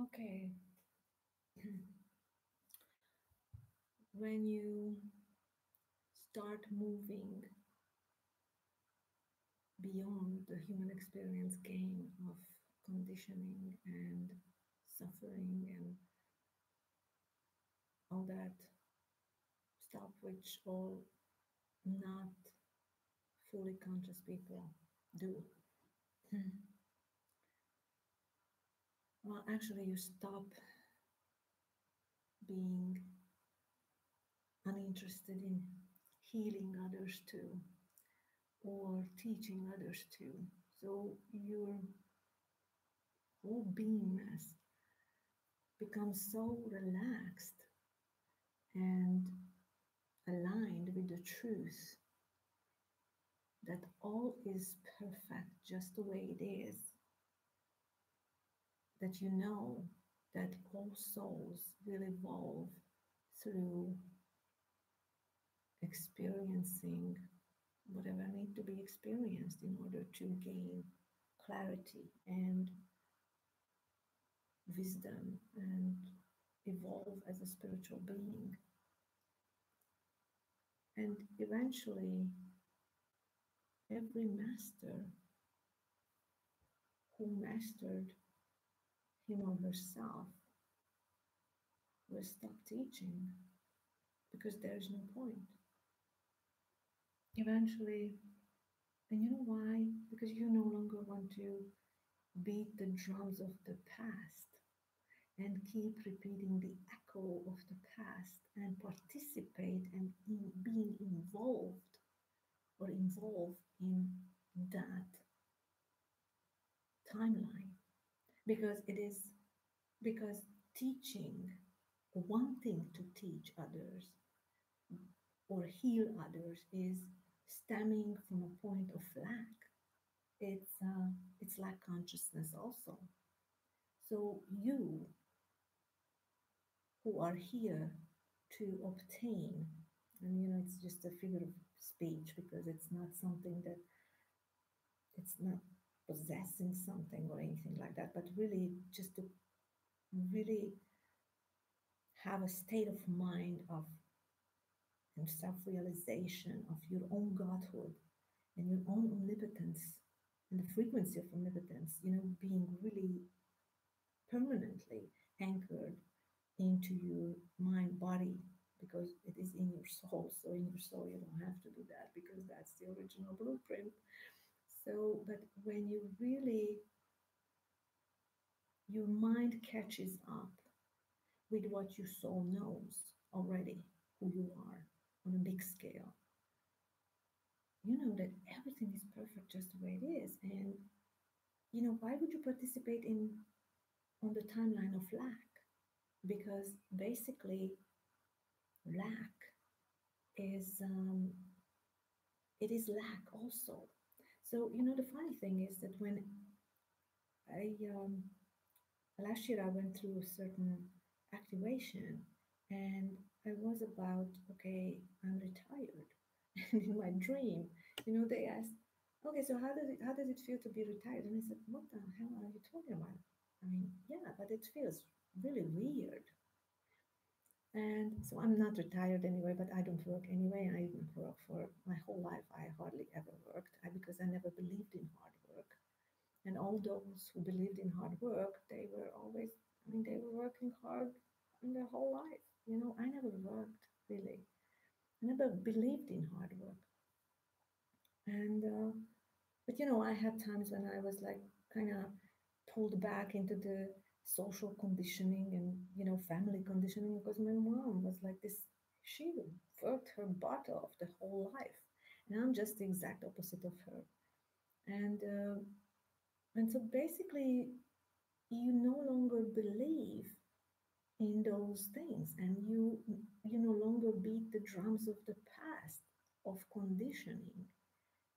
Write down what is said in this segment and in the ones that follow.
Okay. When you start moving beyond the human experience game of conditioning and suffering and all that stuff, which all not fully conscious people do. Well, actually, you stop being uninterested in healing others too, or teaching others too. So your whole beingness becomes so relaxed and aligned with the truth that all is perfect just the way it is, that you know that all souls will evolve through experiencing whatever need to be experienced in order to gain clarity and wisdom and evolve as a spiritual being. And eventually, every master who mastered him or herself will stop teaching because there is no point. Eventually, and you know why? Because you no longer want to beat the drums of the past and keep repeating the echo of the past and participate and being involved or involved in that timeline, because it is because teaching, wanting to teach others or heal others, is stemming from a point of lack. It's lack consciousness also. So you who are here to obtain, and it's just a figure of speech because it's not something that, it's not possessing something or anything like that, but really just to really have a state of mind of and self-realization of your own godhood and your own omnipotence and the frequency of omnipotence, being really permanently anchored into your mind body, because it is in your soul. So in your soul you don't have to do that because that's the original blueprint. So but when you really, your mind catches up with what your soul knows already, who you are on a big scale, you know that everything is perfect just the way it is. And why would you participate in on the timeline of lack? Because basically lack is it is lack also. So the funny thing is that when I last year I went through a certain activation, and I was about, okay, I'm retired. And in my dream, they asked, okay, so how does it feel to be retired? And I said, what the hell are you talking about? I mean, yeah, but it feels really weird. And so I'm not retired anyway, but I don't work anyway. I didn't work for my whole life. I hardly ever worked because I never believed in hard work. And all those who believed in hard work, they were always, they were working hard in their whole life. I never worked really. I never believed in hard work. And, but I had times when I was like kind of pulled back into the social conditioning and, family conditioning, because my mom was like this, she worked her butt off the whole life. And I'm just the exact opposite of her. And so basically, you no longer believe in those things, and you no longer beat the drums of the past of conditioning.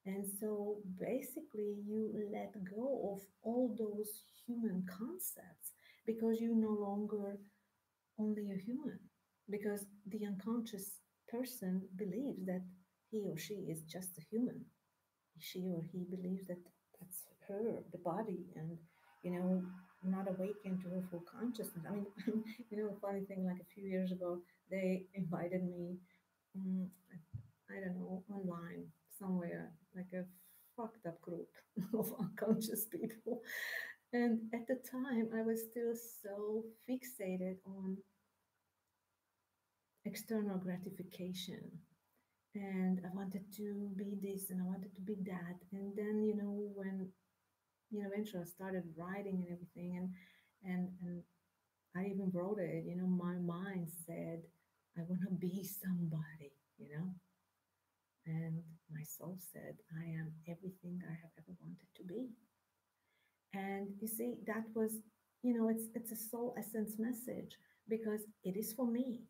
And so basically, you let go of all those human concepts because you're no longer only a human. Because the unconscious person believes that he or she is just a human. She or he believes that that's her, the body, and you know not awakened to her full consciousness. I mean, a funny thing, like a few years ago, they invited me, mm, I don't know, online somewhere, like a fucked up group of unconscious people. And at the time, I was still so fixated on external gratification. And I wanted to be this and I wanted to be that. And then, when, eventually I started writing and everything, and I even wrote it, my mind said, I want to be somebody, and my soul said, I am everything I have ever wanted to be. And you see, that was, it's a soul essence message because it is for me,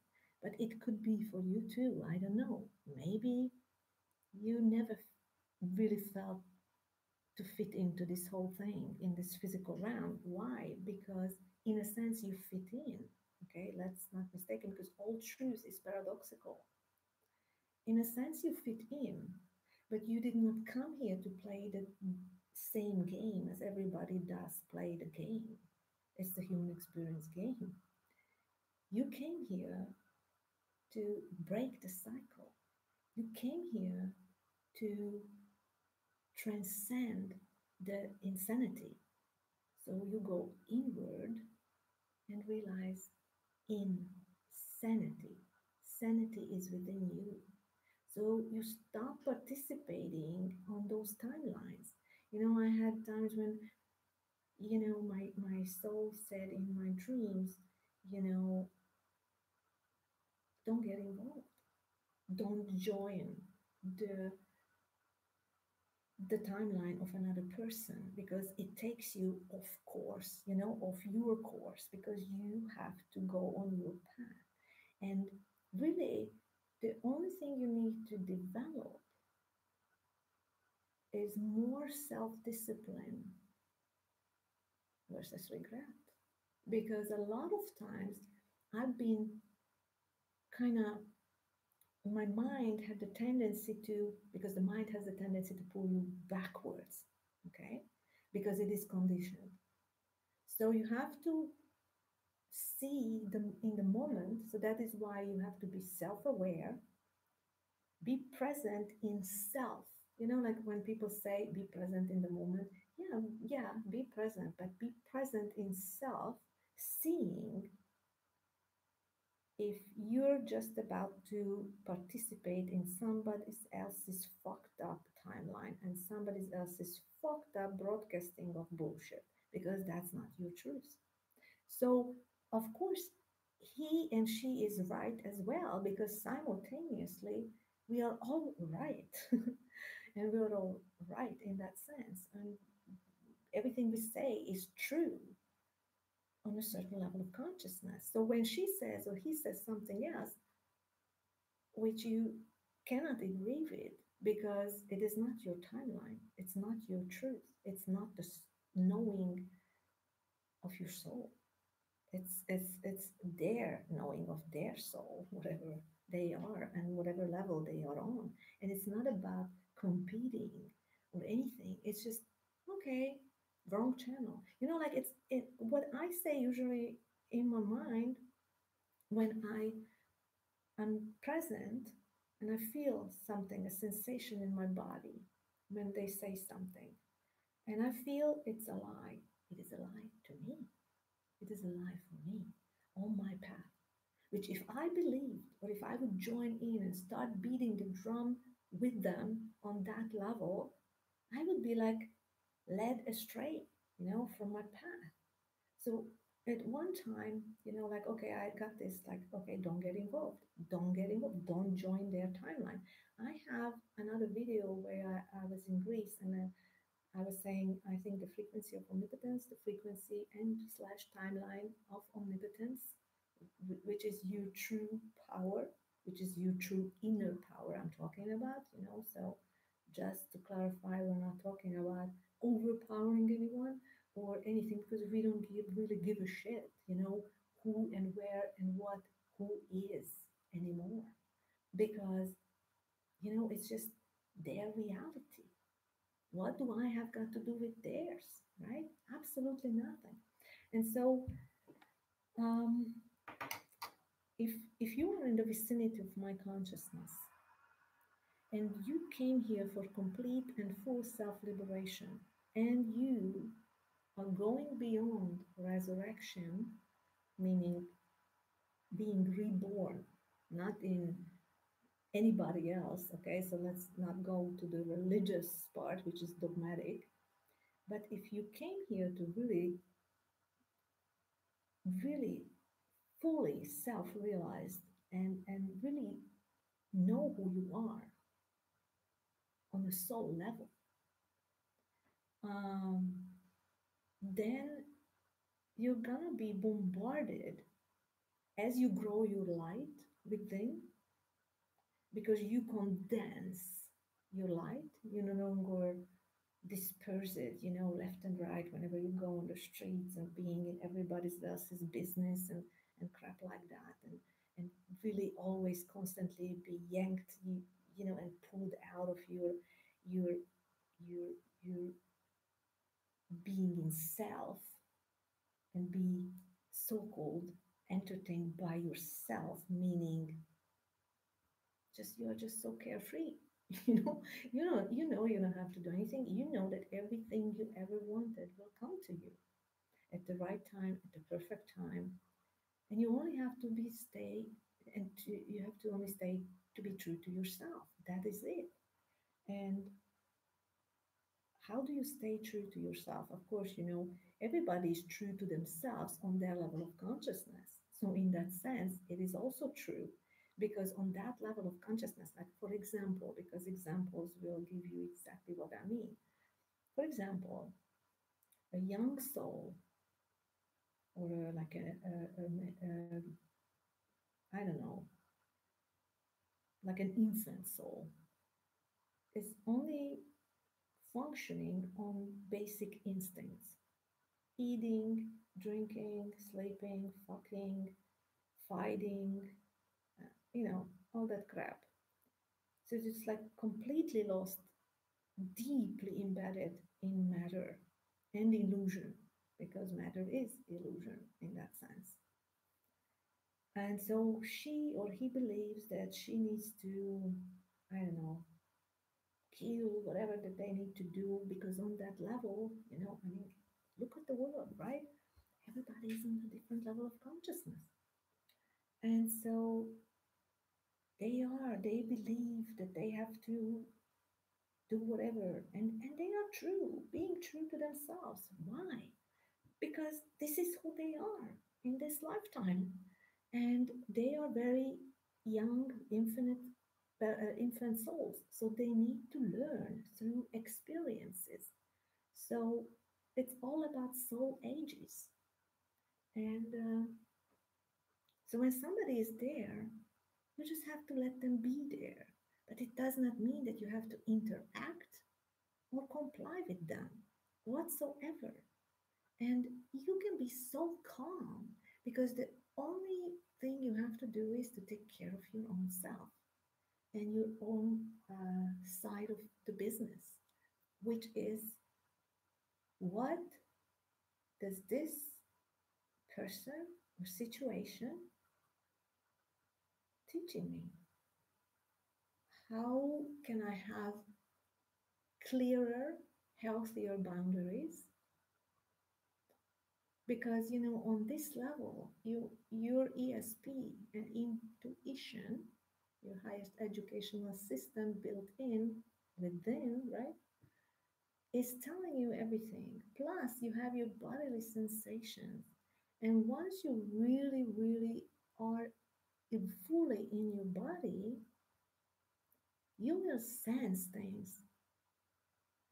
but it could be for you too. I don't know. Maybe you never really felt to fit into this whole thing in this physical realm. Why? Because in a sense you fit in. Okay, let's not mistake it, because all truth is paradoxical. In a sense you fit in, but you did not come here to play the same game as everybody does play the game. It's the human experience game. You came here to break the cycle. You came here to transcend the insanity. So you go inward and realize insanity. Sanity is within you. So you stop participating on those timelines. I had times when, my soul said in my dreams, you know, don't get involved. Don't join the the timeline of another person because it takes you off course, off your course, because you have to go on your path. And really, the only thing you need to develop is more self discipline versus regret. Because a lot of times I've been kind of, my mind had the tendency to, because the mind has the tendency to pull you backwards, okay? Because it is conditioned. So you have to see them in the moment. So that is why you have to be self aware, be present in self. Like when people say be present in the moment, yeah, yeah, be present, but be present in self, seeing if you're just about to participate in somebody else's fucked up timeline and somebody else's fucked up broadcasting of bullshit, because that's not your truth. So, of course, he and she is right as well, because simultaneously we are all right. And we're all right in that sense. And everything we say is true on a certain level of consciousness. So when she says or he says something else, which you cannot agree with because it is not your timeline, it's not your truth, it's not the knowing of your soul. It's their knowing of their soul, whatever they are and whatever level they are on. And it's not about competing or anything. It's just okay, wrong channel. Like what I say usually in my mind when I'm present and I feel something, a sensation in my body when they say something. And I feel it's a lie. It is a lie to me. It is a lie for me on my path. Which, if I believed, or if I would join in and start beating the drum with them on that level, I would be like led astray, from my path. So at one time, like, okay, I got this, like, okay, don't get involved. Don't get involved. Don't join their timeline. I have another video where I was in Greece and I was saying, I think the frequency of omnipotence, the frequency and slash timeline of omnipotence, which is your true power, which is your true inner power I'm talking about. So just to clarify, we're not talking about overpowering anyone or anything, because we don't really give a shit, who and where and what who is anymore. Because, it's just their reality. What do I have got to do with theirs, right? Absolutely nothing. And so, um, if you are in the vicinity of my consciousness and you came here for complete and full self-liberation, and you are going beyond resurrection, meaning being reborn, not in anybody else. Okay, so let's not go to the religious part, which is dogmatic. But if you came here to really, really fully self realized and really know who you are on a soul level, um, then you're gonna be bombarded as you grow your light within, because you condense your light. You no longer disperse it, left and right whenever you go on the streets and being in everybody else's business and crap like that, and really always constantly be yanked, and pulled out of your your your being in self, and be so-called entertained by yourself, meaning just you're just so carefree. you know you don't have to do anything. You know that everything you ever wanted will come to you at the right time, at the perfect time, and you only have to be stay you have to only stay to be true to yourself. That is it. And how do you stay true to yourself? Of course, everybody is true to themselves on their level of consciousness. So, in that sense, it is also true, because on that level of consciousness, like for example, because examples will give you exactly what I mean. For example, a young soul, or like I don't know, like an infant soul, is only functioning on basic instincts: eating, drinking, sleeping, fucking, fighting, all that crap. So it's like completely lost, deeply embedded in matter and illusion, because matter is illusion in that sense. And so she or he believes that she needs to, I don't know, kill whatever that they need to do, because on that level, I mean, look at the world, right? Everybody is on a different level of consciousness. And so they believe that they have to do whatever. And they are true, being true to themselves. Why? Because this is who they are in this lifetime. And they are very young, infant souls. So they need to learn through experiences. So it's all about soul ages. And so when somebody is there, you just have to let them be there. But it does not mean that you have to interact or comply with them whatsoever. And you can be so calm, because the only thing you have to do is to take care of your own self and your own side of the business, which is, what does this person or situation teaching me? How can I have clearer, healthier boundaries? Because on this level, your ESP and intuition, your highest educational system built in within, right, is telling you everything. Plus you have your bodily sensations, and once you really really are fully in your body, you will sense things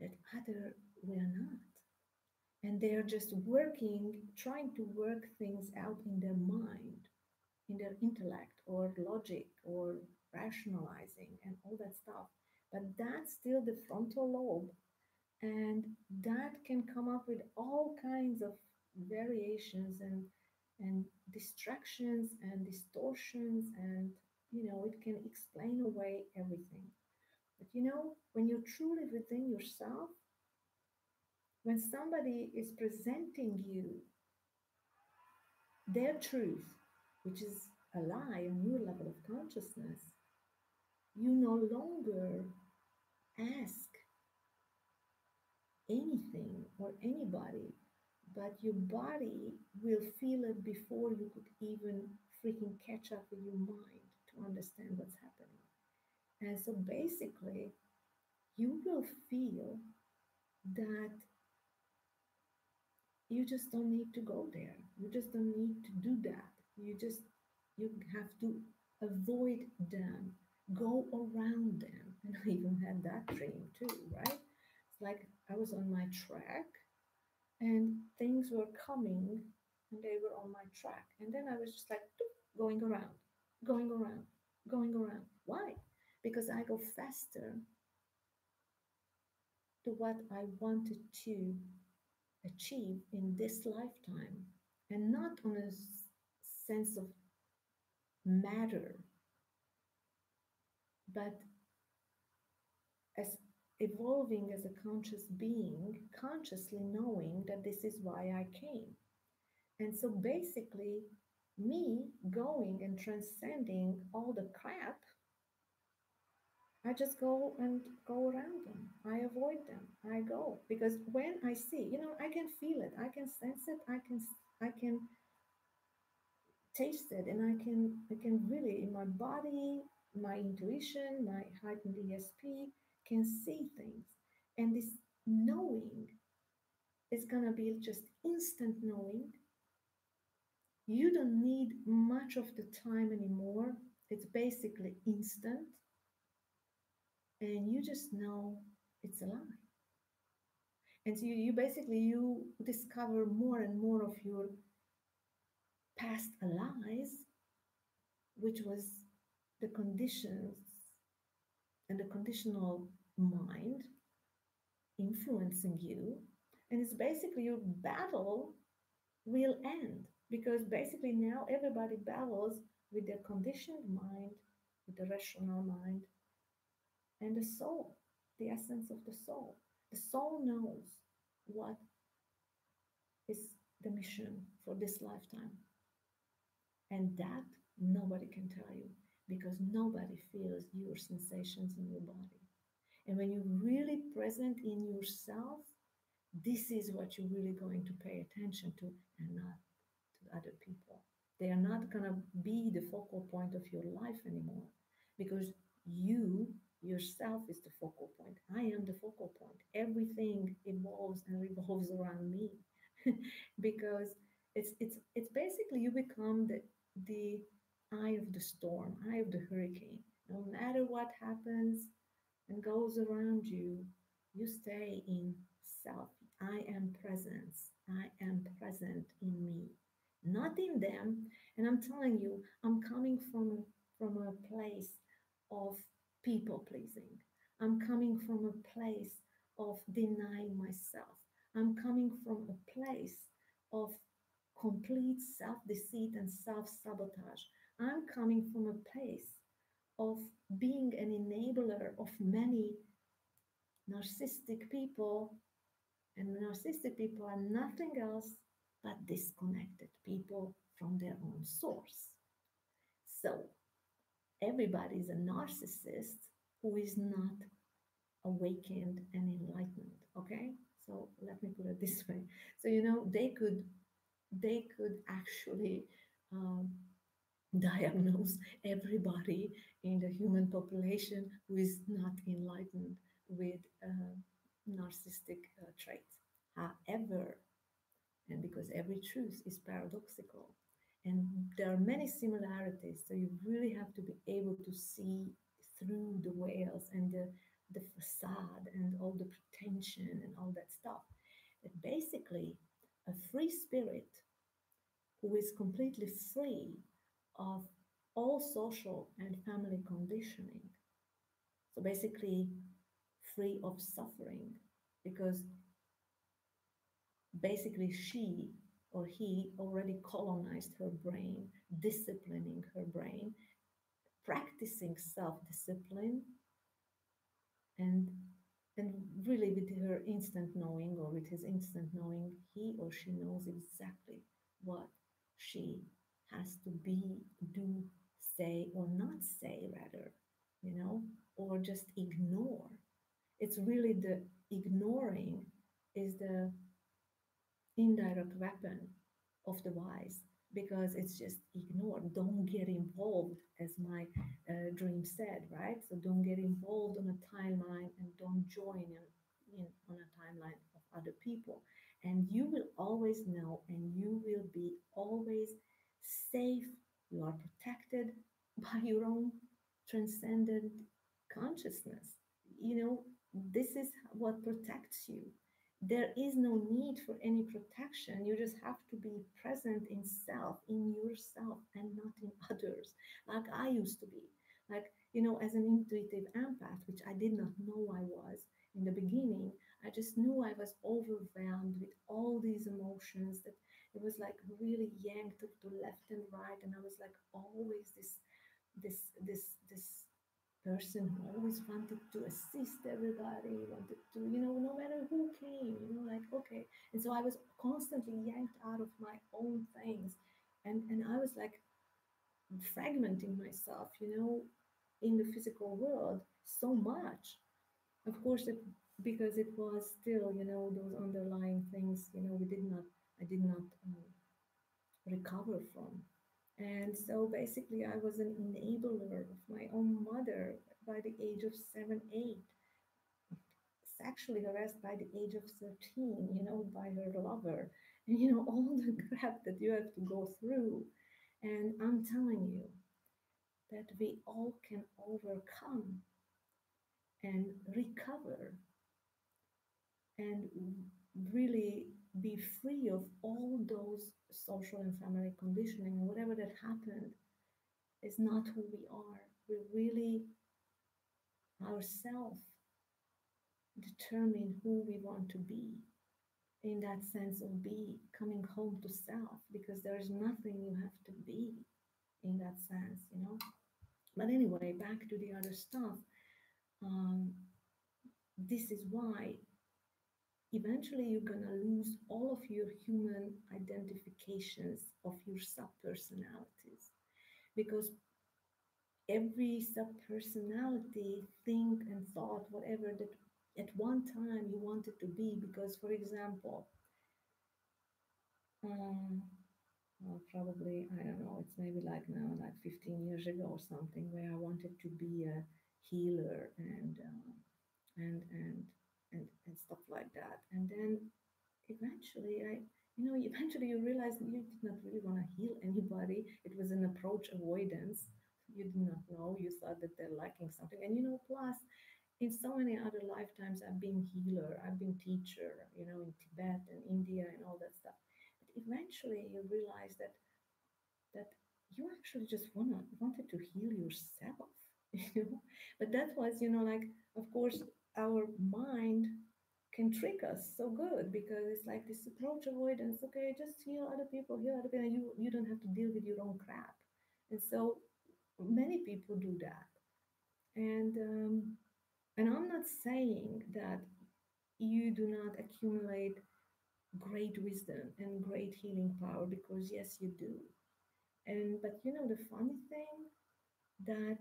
that other will not. And they're just working, trying to work things out in their mind, in their intellect or logic or rationalizing and all that stuff. But that's still the frontal lobe, and that can come up with all kinds of variations and distractions and distortions, and it can explain away everything. But when you're truly within yourself, when somebody is presenting you their truth, which is a lie on your level of consciousness, you no longer ask anything or anybody, but your body will feel it before you could even freaking catch up with your mind to understand what's happening. And so basically, you will feel that you just don't need to go there. You just don't need to do that. You have to avoid them, go around them. And I even had that dream too, right? It's like I was on my track and things were coming and they were on my track. And then I was just like going around, going around, going around. Why? Because I go faster to what I wanted to achieve in this lifetime, and not on a sense of matter, but as evolving as a conscious being, consciously knowing that this is why I came. And so basically, me going and transcending all the crap, I just go and go around them. I avoid them. I go because when I see, I can feel it. I can sense it. I can taste it, and I can really in my body, my intuition, my heightened ESP can see things. And this knowing is gonna be just instant knowing. You don't need much of the time anymore. It's basically instant, and you just know it's a lie. And so you basically you discover more and more of your past lies, which was the conditions and the conditional mind influencing you. And it's basically your battle will end because basically now everybody battles with their conditioned mind, with the rational mind, and the soul, the essence of the soul. The soul knows what is the mission for this lifetime. And that nobody can tell you because nobody feels your sensations in your body. And when you're really present in yourself, this is what you're really going to pay attention to and not to other people. They are not going to be the focal point of your life anymore because you yourself is the focal point. I am the focal point. Everything evolves and revolves around me because it's basically you become the eye of the storm, eye of the hurricane. No matter what happens, and goes around you, you stay in self. I am presence. I am present in me, not in them. And I'm telling you, I'm coming from a place of people pleasing. I'm coming from a place of denying myself. I'm coming from a place of complete self deceit and self sabotage. I'm coming from a place of being an enabler of many narcissistic people, and narcissistic people are nothing else but disconnected people from their own source. So everybody is a narcissist who is not awakened and enlightened. Okay, so let me put it this way. So they could actually um, diagnose everybody in the human population who is not enlightened with narcissistic traits. However, and because every truth is paradoxical, and there are many similarities, so you really have to be able to see through the veils and the facade and all the pretension and all that stuff. That basically a free spirit who is completely free of all social and family conditioning. So basically, free of suffering, because basically she or he already colonized her brain, disciplining her brain, practicing self-discipline, and and really with her instant knowing or with his instant knowing, he or she knows exactly what she has to be, do, say, or not say, rather, or just ignore. It's really the ignoring is the indirect weapon of the wise, because it's just ignored. Don't get involved, as my dream said, right? So don't get involved on a timeline, and don't join in on a timeline of other people. And you will always know, and you will be always safe. You are protected by your own transcendent consciousness. This is what protects you. There is no need for any protection. You just have to be present in self, in yourself, and not in others, like I used to be. Like, as an intuitive empath, which I did not know I was in the beginning, I just knew I was overwhelmed with all these emotions, that it was like really yanked to left and right. And I was like always this person who always wanted to assist everybody, wanted to, no matter who came, like, okay. And so I was constantly yanked out of my own things. And I was like fragmenting myself, in the physical world so much. Of course, because it was still, those underlying things, I did not recover from. And so basically, I was an enabler of my own mother by the age of 7, 8, sexually harassed by the age of 13, by her lover, and all the crap that you have to go through. And I'm telling you that we all can overcome and recover and really be free of all those social and family conditioning, and whatever that happened is not who we are. We really ourselves determine who we want to be, in that sense of be coming home to self, because there is nothing you have to be in that sense. But anyway, back to the other stuff. um, this is why eventually you're gonna lose all of your human identifications of your sub personalities, because every sub-personality, think and thought, whatever that at one time you wanted to be. Because, for example, um, well, probably, I don't know, it's maybe like now, like 15 years ago or something, where I wanted to be a healer and and and stuff like that. And then eventually, eventually you realize that you did not really want to heal anybody. It was an approach avoidance. You did not know. You thought that they're lacking something. And plus, in so many other lifetimes, I've been healer, I've been teacher, in Tibet and India and all that stuff. But eventually, you realize that you actually just wanted to heal yourself. you know. But that was, like, of course, our mind can trick us so good, because it's like this approach avoidance. Okay, just heal other people, heal other people, and you don't have to deal with your own crap. And so many people do that. And I'm not saying that you do not accumulate great wisdom and great healing power, because yes, you do. And but the funny thing, that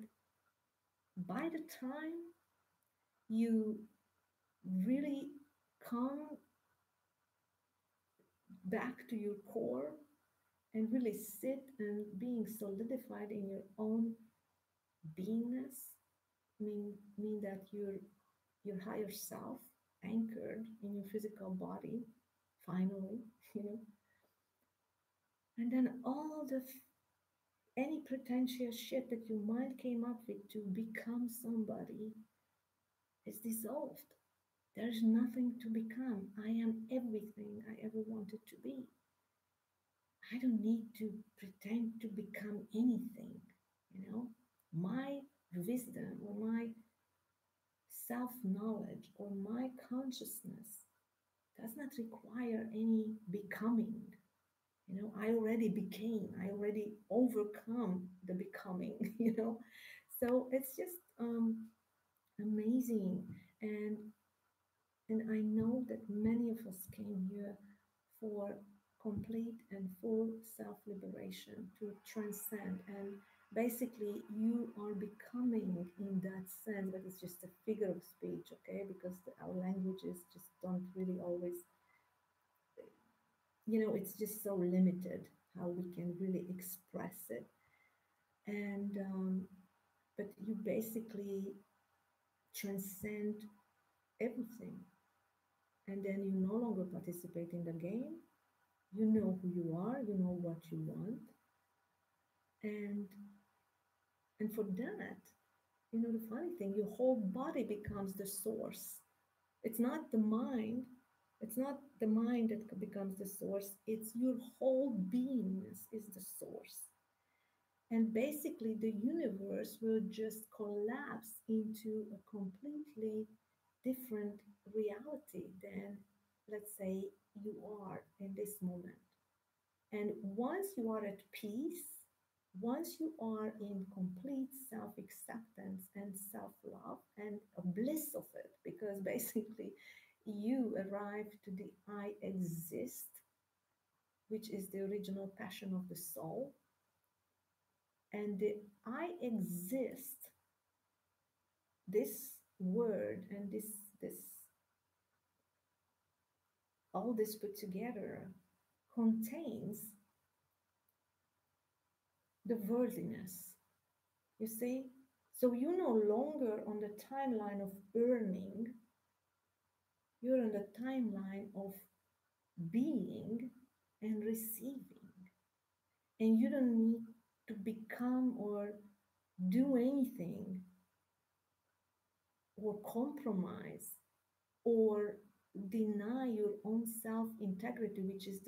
by the time you really come back to your core and really sit and being solidified in your own beingness, mean that your higher self anchored in your physical body, finally, you know, and then all the any pretentious shit that your mind came up with to become somebody is dissolved. There's nothing to become. I am everything I ever wanted to be. I don't need to pretend to become anything, you know. My wisdom or my self knowledge or my consciousness does not require any becoming. I already became, I already overcome the becoming, So it's just amazing. And I know that many of us came here for complete and full self liberation, to transcend. And basically, you are becoming in that sense, but it's just a figure of speech, okay? Because our languages just don't really always, it's just so limited how we can really express it. And, but you basically transcend everything. And then you no longer participate in the game. You know who you are, you know what you want. And for that, the funny thing, your whole body becomes the source. It's not the mind. It's not the mind that becomes the source. It's your whole beingness is the source. And basically, the universe will just collapse into a completely different reality than, let's say, you are in this moment. And once you are at peace, once you are in complete self acceptance and self love and a bliss of it, because basically you arrive to the I exist, which is the original passion of the soul. And the I exist, this word and this all this put together contains the worthiness. You see? So you're no longer on the timeline of earning, you're on the timeline of being and receiving. And you don't need to become or do anything or compromise or deny your own self integrity, which is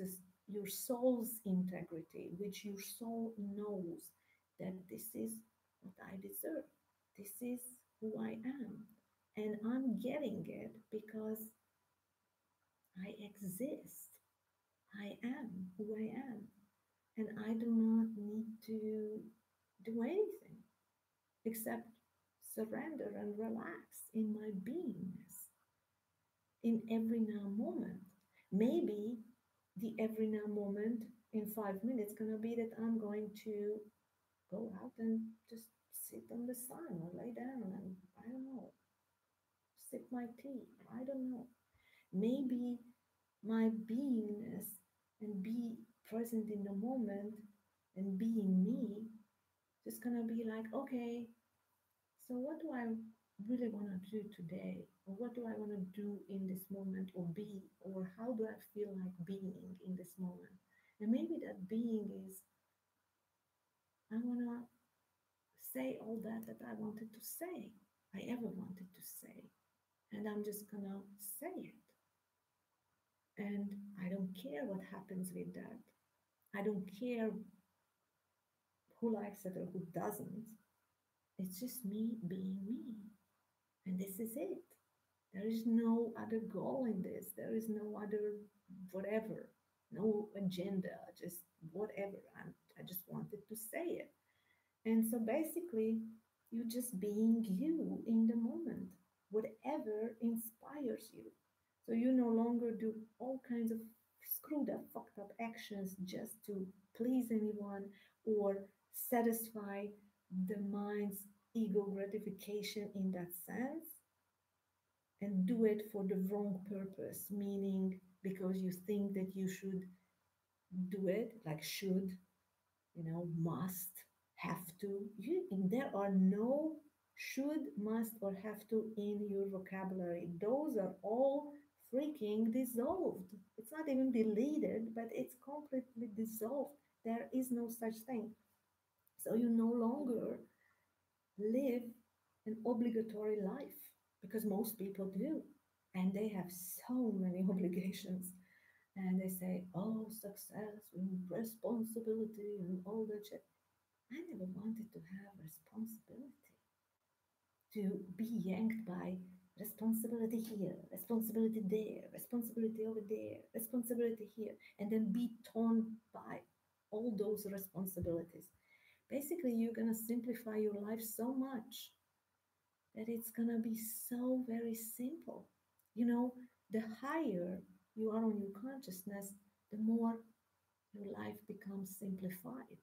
your soul's integrity, which your soul knows that this is what I deserve. This is who I am. And I'm getting it because I exist. I am who I am. And I do not need to do anything except surrender and relax in my beingness in every now moment. Maybe the every now moment in 5 minutes gonna be that I'm going to go out and just sit on the sun or lay down and I don't know, sip my tea. I don't know. Maybe my beingness and be present in the moment and being me just gonna be like, okay, so what do I really want to do today? Or what do I want to do in this moment or be? Or how do I feel like being in this moment? And maybe that being is, I want to say all that I wanted to say, I ever wanted to say. And I'm just going to say it. And I don't care what happens with that. I don't care who likes it or who doesn't. It's just me being me. And this is it. There is no other goal in this. There is no other whatever, no agenda, just whatever. I just wanted to say it. And so basically, you just being you in the moment, whatever inspires you. So you no longer do all kinds of screwed up, fucked up actions just to please anyone or satisfy the mind's ego gratification in that sense and do it for the wrong purpose, meaning because you think that you should do it, like should, must, have to. There are no should, must, or have to in your vocabulary. Those are all freaking dissolved. It's not even deleted, but it's completely dissolved. There is no such thing. So you no longer live an obligatory life because most people do. And they have so many obligations. And they say, oh, success and responsibility and all that shit. I never wanted to have responsibility, to be yanked by responsibility here, responsibility there, responsibility over there, responsibility here, and then be torn by all those responsibilities. Basically, you're going to simplify your life so much that it's going to be so very simple. You know, the higher you are on your consciousness, the more your life becomes simplified.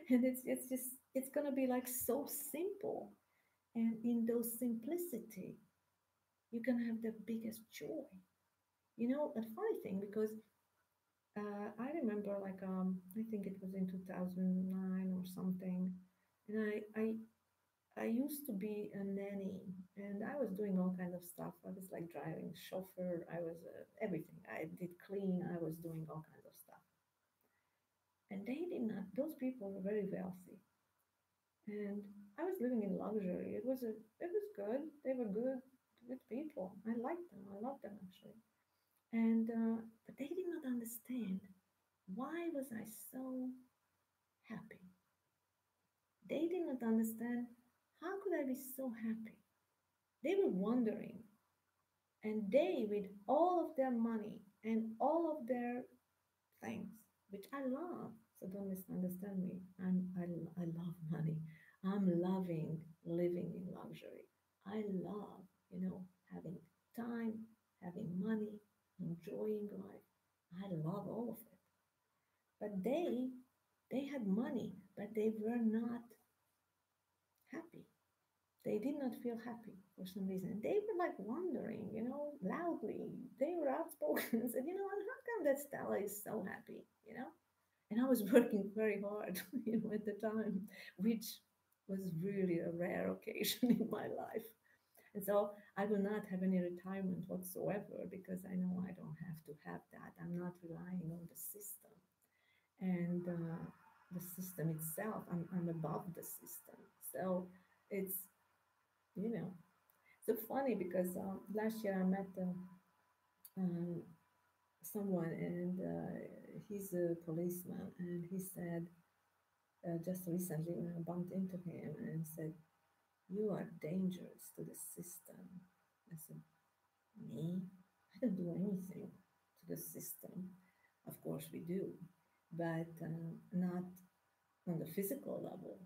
And it's just it's gonna be like so simple. And in those simplicity, you can have the biggest joy. You know, a funny thing because I remember like I think it was in 2009 or something, and I used to be a nanny, and I was doing all kinds of stuff. I was like driving chauffeur. I was everything. I did clean. I was doing all kinds of stuff, and they did not. Those people were very wealthy, and I was living in luxury. It was good. They were good people. I liked them. I loved them actually, and but they did not understand why was I so happy. They did not understand how could I be so happy. They were wondering, and they, with all of their money and all of their things, which I love, so don't misunderstand me. I love money. I'm loving living in luxury. I love, having time, having money, enjoying life. I love all of it. But they had money, but they were not happy. They did not feel happy for some reason. They were like wondering, loudly. They were outspoken and said, and how come that Stella is so happy? And I was working very hard, at the time, which was really a rare occasion in my life. And so I will not have any retirement whatsoever because I know I don't have to have that. I'm not relying on the system. And the system itself, I'm above the system. So it's, you know, so funny because last year I met um, someone and he's a policeman and he said just recently when I bumped into him and said, "You are dangerous to the system." I said, "Me? I don't do anything to the system." Of course we do, but not on the physical level.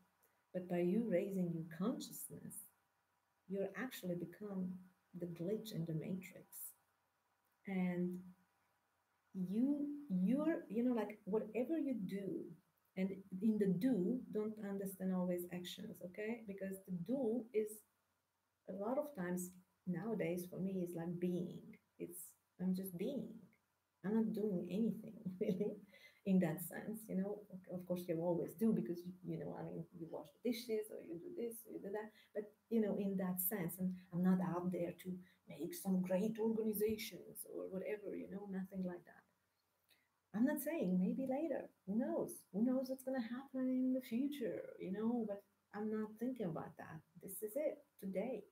But by you raising your consciousness, you actually become the glitch in the matrix. And you're like whatever you do, and in the do, don't understand always actions, okay? Because the do is a lot of times nowadays for me is like being. I'm just being. I'm not doing anything really in that sense. Of course you always do because I mean you wash the dishes or you do this or you do that, but in that sense, and I'm not out there to make some great organizations or whatever, nothing like that. I'm not saying maybe later. Who knows? Who knows what's going to happen in the future, but I'm not thinking about that. This is it today.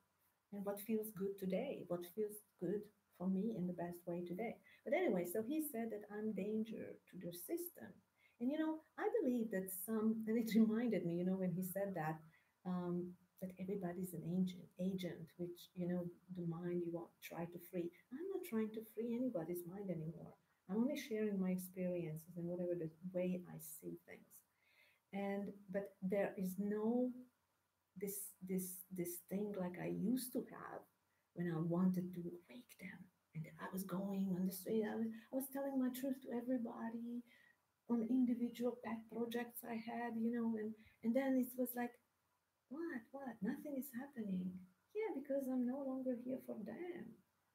And what feels good today? What feels good for me in the best way today? But anyway, so he said that I'm danger to the system. And I believe that and it reminded me, when he said that, that everybody's an agent, which, the mind you want try to free. I'm not trying to free anybody's mind anymore. I'm only sharing my experiences and whatever the way I see things. And but there is no this thing like I used to have when I wanted to wake them. And I was going on the street. I was telling my truth to everybody on individual pet projects I had, and then it was like, what? Nothing is happening. Yeah, because I'm no longer here for them.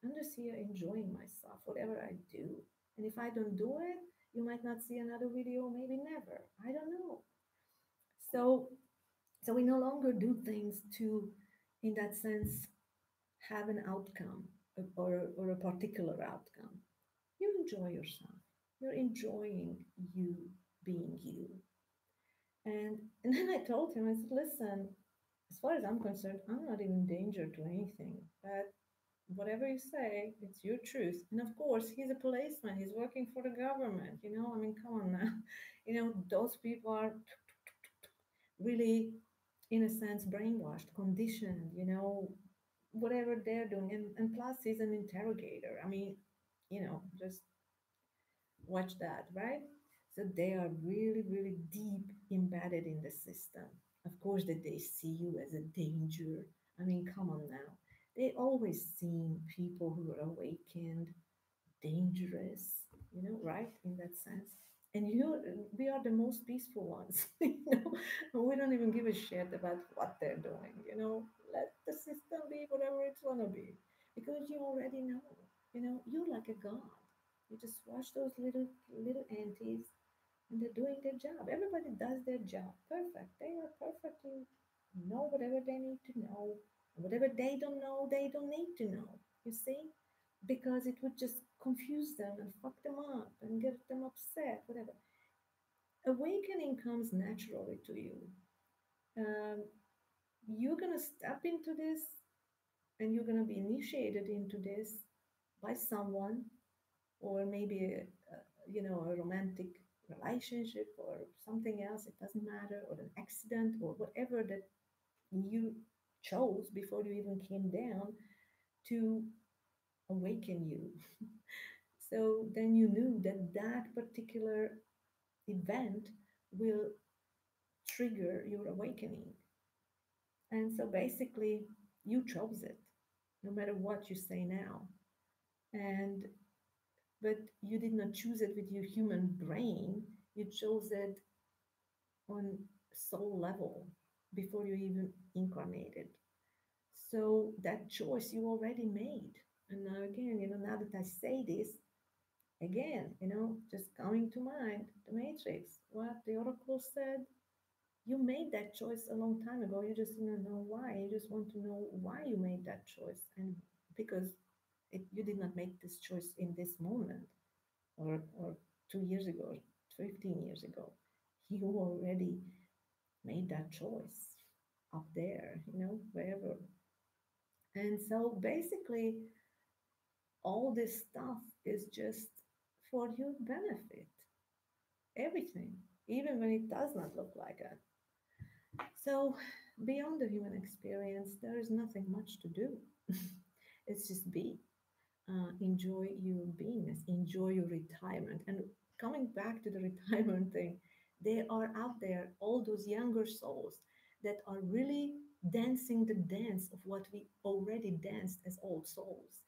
I'm just here enjoying myself, whatever I do. And if I don't do it, you might not see another video, maybe never. I don't know. So so we no longer do things to, in that sense, have an outcome or a particular outcome. You enjoy yourself. You're enjoying you being you. And then I told him, I said, listen, as far as I'm concerned, I'm not in danger to anything. But whatever you say, it's your truth. And of course, he's a policeman. He's working for the government. I mean, come on now. Those people are really, in a sense, brainwashed, conditioned, whatever they're doing. And plus, he's an interrogator. I mean, just watch that, right? So they are really, really deep embedded in the system. Of course, that they see you as a danger. I mean, come on now. They always seen people who are awakened, dangerous, right? In that sense. And we are the most peaceful ones. We don't even give a shit about what they're doing. Let the system be whatever it's gonna be, because you already know. You're like a god. You just watch those little entities, and they're doing their job. Everybody does their job perfect. They are perfectly know whatever they need to know. Whatever they don't know, they don't need to know. You see? Because it would just confuse them and fuck them up and get them upset, whatever. Awakening comes naturally to you. Um, you're going to step into this, and you're going to be initiated into this by someone, or maybe a romantic relationship or something else. It doesn't matter, or an accident, or whatever that you chose before you even came down to awaken you. So then you knew that that particular event will trigger your awakening. And so basically, you chose it, no matter what you say now. And but you did not choose it with your human brain. You chose it on soul level before you even incarnated. So that choice you already made. And now again, now that I say this, again, just coming to mind, the Matrix, what the Oracle said, you made that choice a long time ago. You just didn't know why. You just want to know why you made that choice. And because you did not make this choice in this moment, or 2 years ago, or 15 years ago. You already made that choice up there, wherever. And so basically, all this stuff is just for your benefit. Everything, even when it does not look like it. So, beyond the human experience, there is nothing much to do. It's just be. Enjoy your beingness, enjoy your retirement. And coming back to the retirement thing, they are out there, all those younger souls that are really dancing the dance of what we already danced as old souls.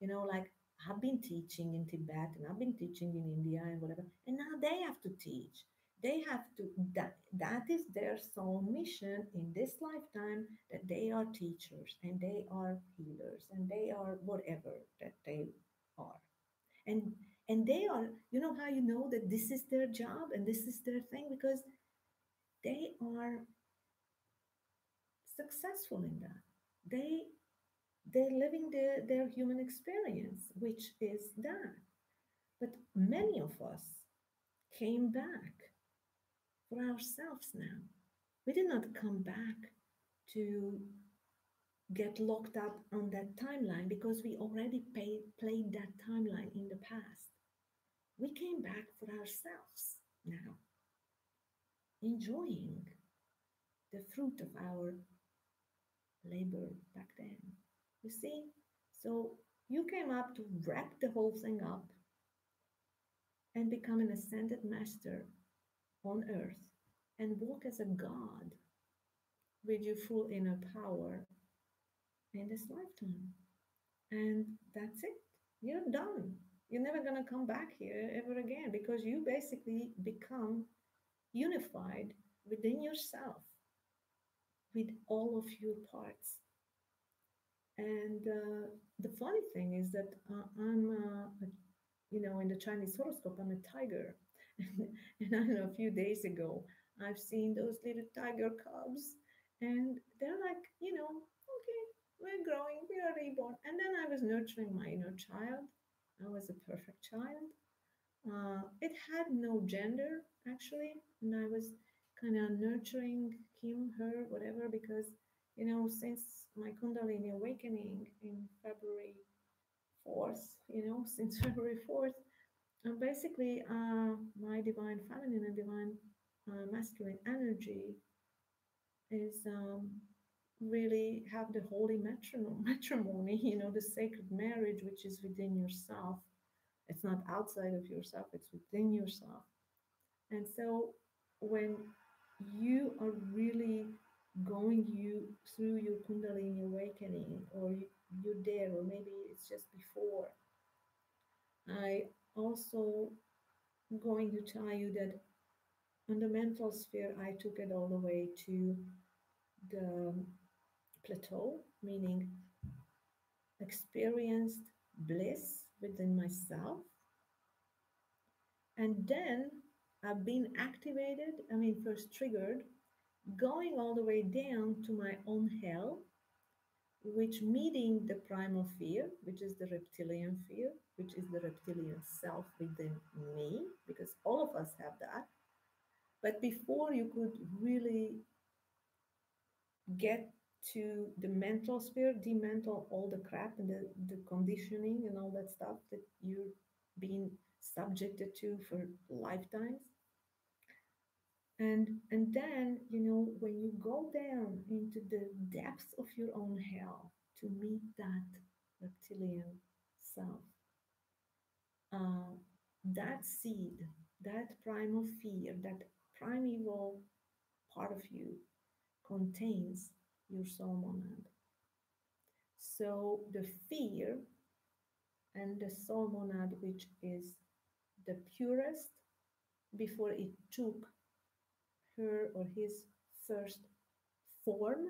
Like I've been teaching in Tibet and I've been teaching in India and whatever, and now they have to teach. They have to, that is their soul mission in this lifetime, that they are teachers and they are healers and they are whatever that they are. And and they are, how you know that this is their job and this is their thing? Because they are successful in that. They they're living their human experience, which is that. But many of us came back for ourselves now. We did not come back to get locked up on that timeline because we already played that timeline in the past. We came back for ourselves now, enjoying the fruit of our labor back then. You see? So you came up to wrap the whole thing up and become an ascended master on earth and walk as a god with your full inner power in this lifetime. And that's it. You're done. You're never going to come back here ever again, because you basically become unified within yourself with all of your parts. And the funny thing is that in the Chinese horoscope, I'm a tiger. And I know a few days ago, I've seen those little tiger cubs, and they're like, okay, we're growing, we are reborn. And then I was nurturing my inner child. I was a perfect child. It had no gender, actually, and I was kind of nurturing him, her, whatever, because, since my Kundalini awakening in February 4th, since February 4th, basically, my divine feminine and divine masculine energy is really have the holy matrimony, the sacred marriage, which is within yourself. It's not outside of yourself, it's within yourself. And so when you are really going through your Kundalini awakening, or you're there, or maybe it's just before, I also going to tell you that on the mental sphere, I took it all the way to the plateau, meaning experienced bliss within myself. And then I've been activated, I mean, first triggered, going all the way down to my own hell, which meeting the primal fear, which is the reptilian fear, which is the reptilian self within me, because all of us have that. But before you could really get to the mental sphere, demental all the crap and the conditioning and all that stuff that you're being subjected to for lifetimes. And then, when you go down into the depths of your own hell to meet that reptilian self, uh, that seed, that primal fear, that primeval part of you contains your soul monad. So the fear and the soul monad, which is the purest before it took her or his first form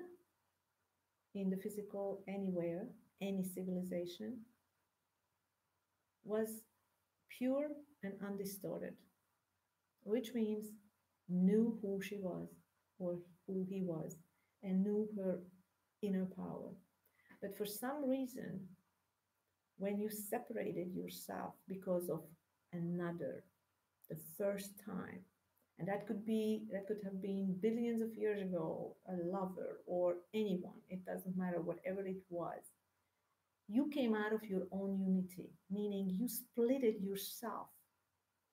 in the physical anywhere, any civilization, was pure and undistorted, which means knew who she was or who he was and knew her inner power. But for some reason, when you separated yourself because of another, the first time, and that could have been billions of years ago, a lover or anyone, it doesn't matter, whatever it was, you came out of your own unity, meaning you splitted yourself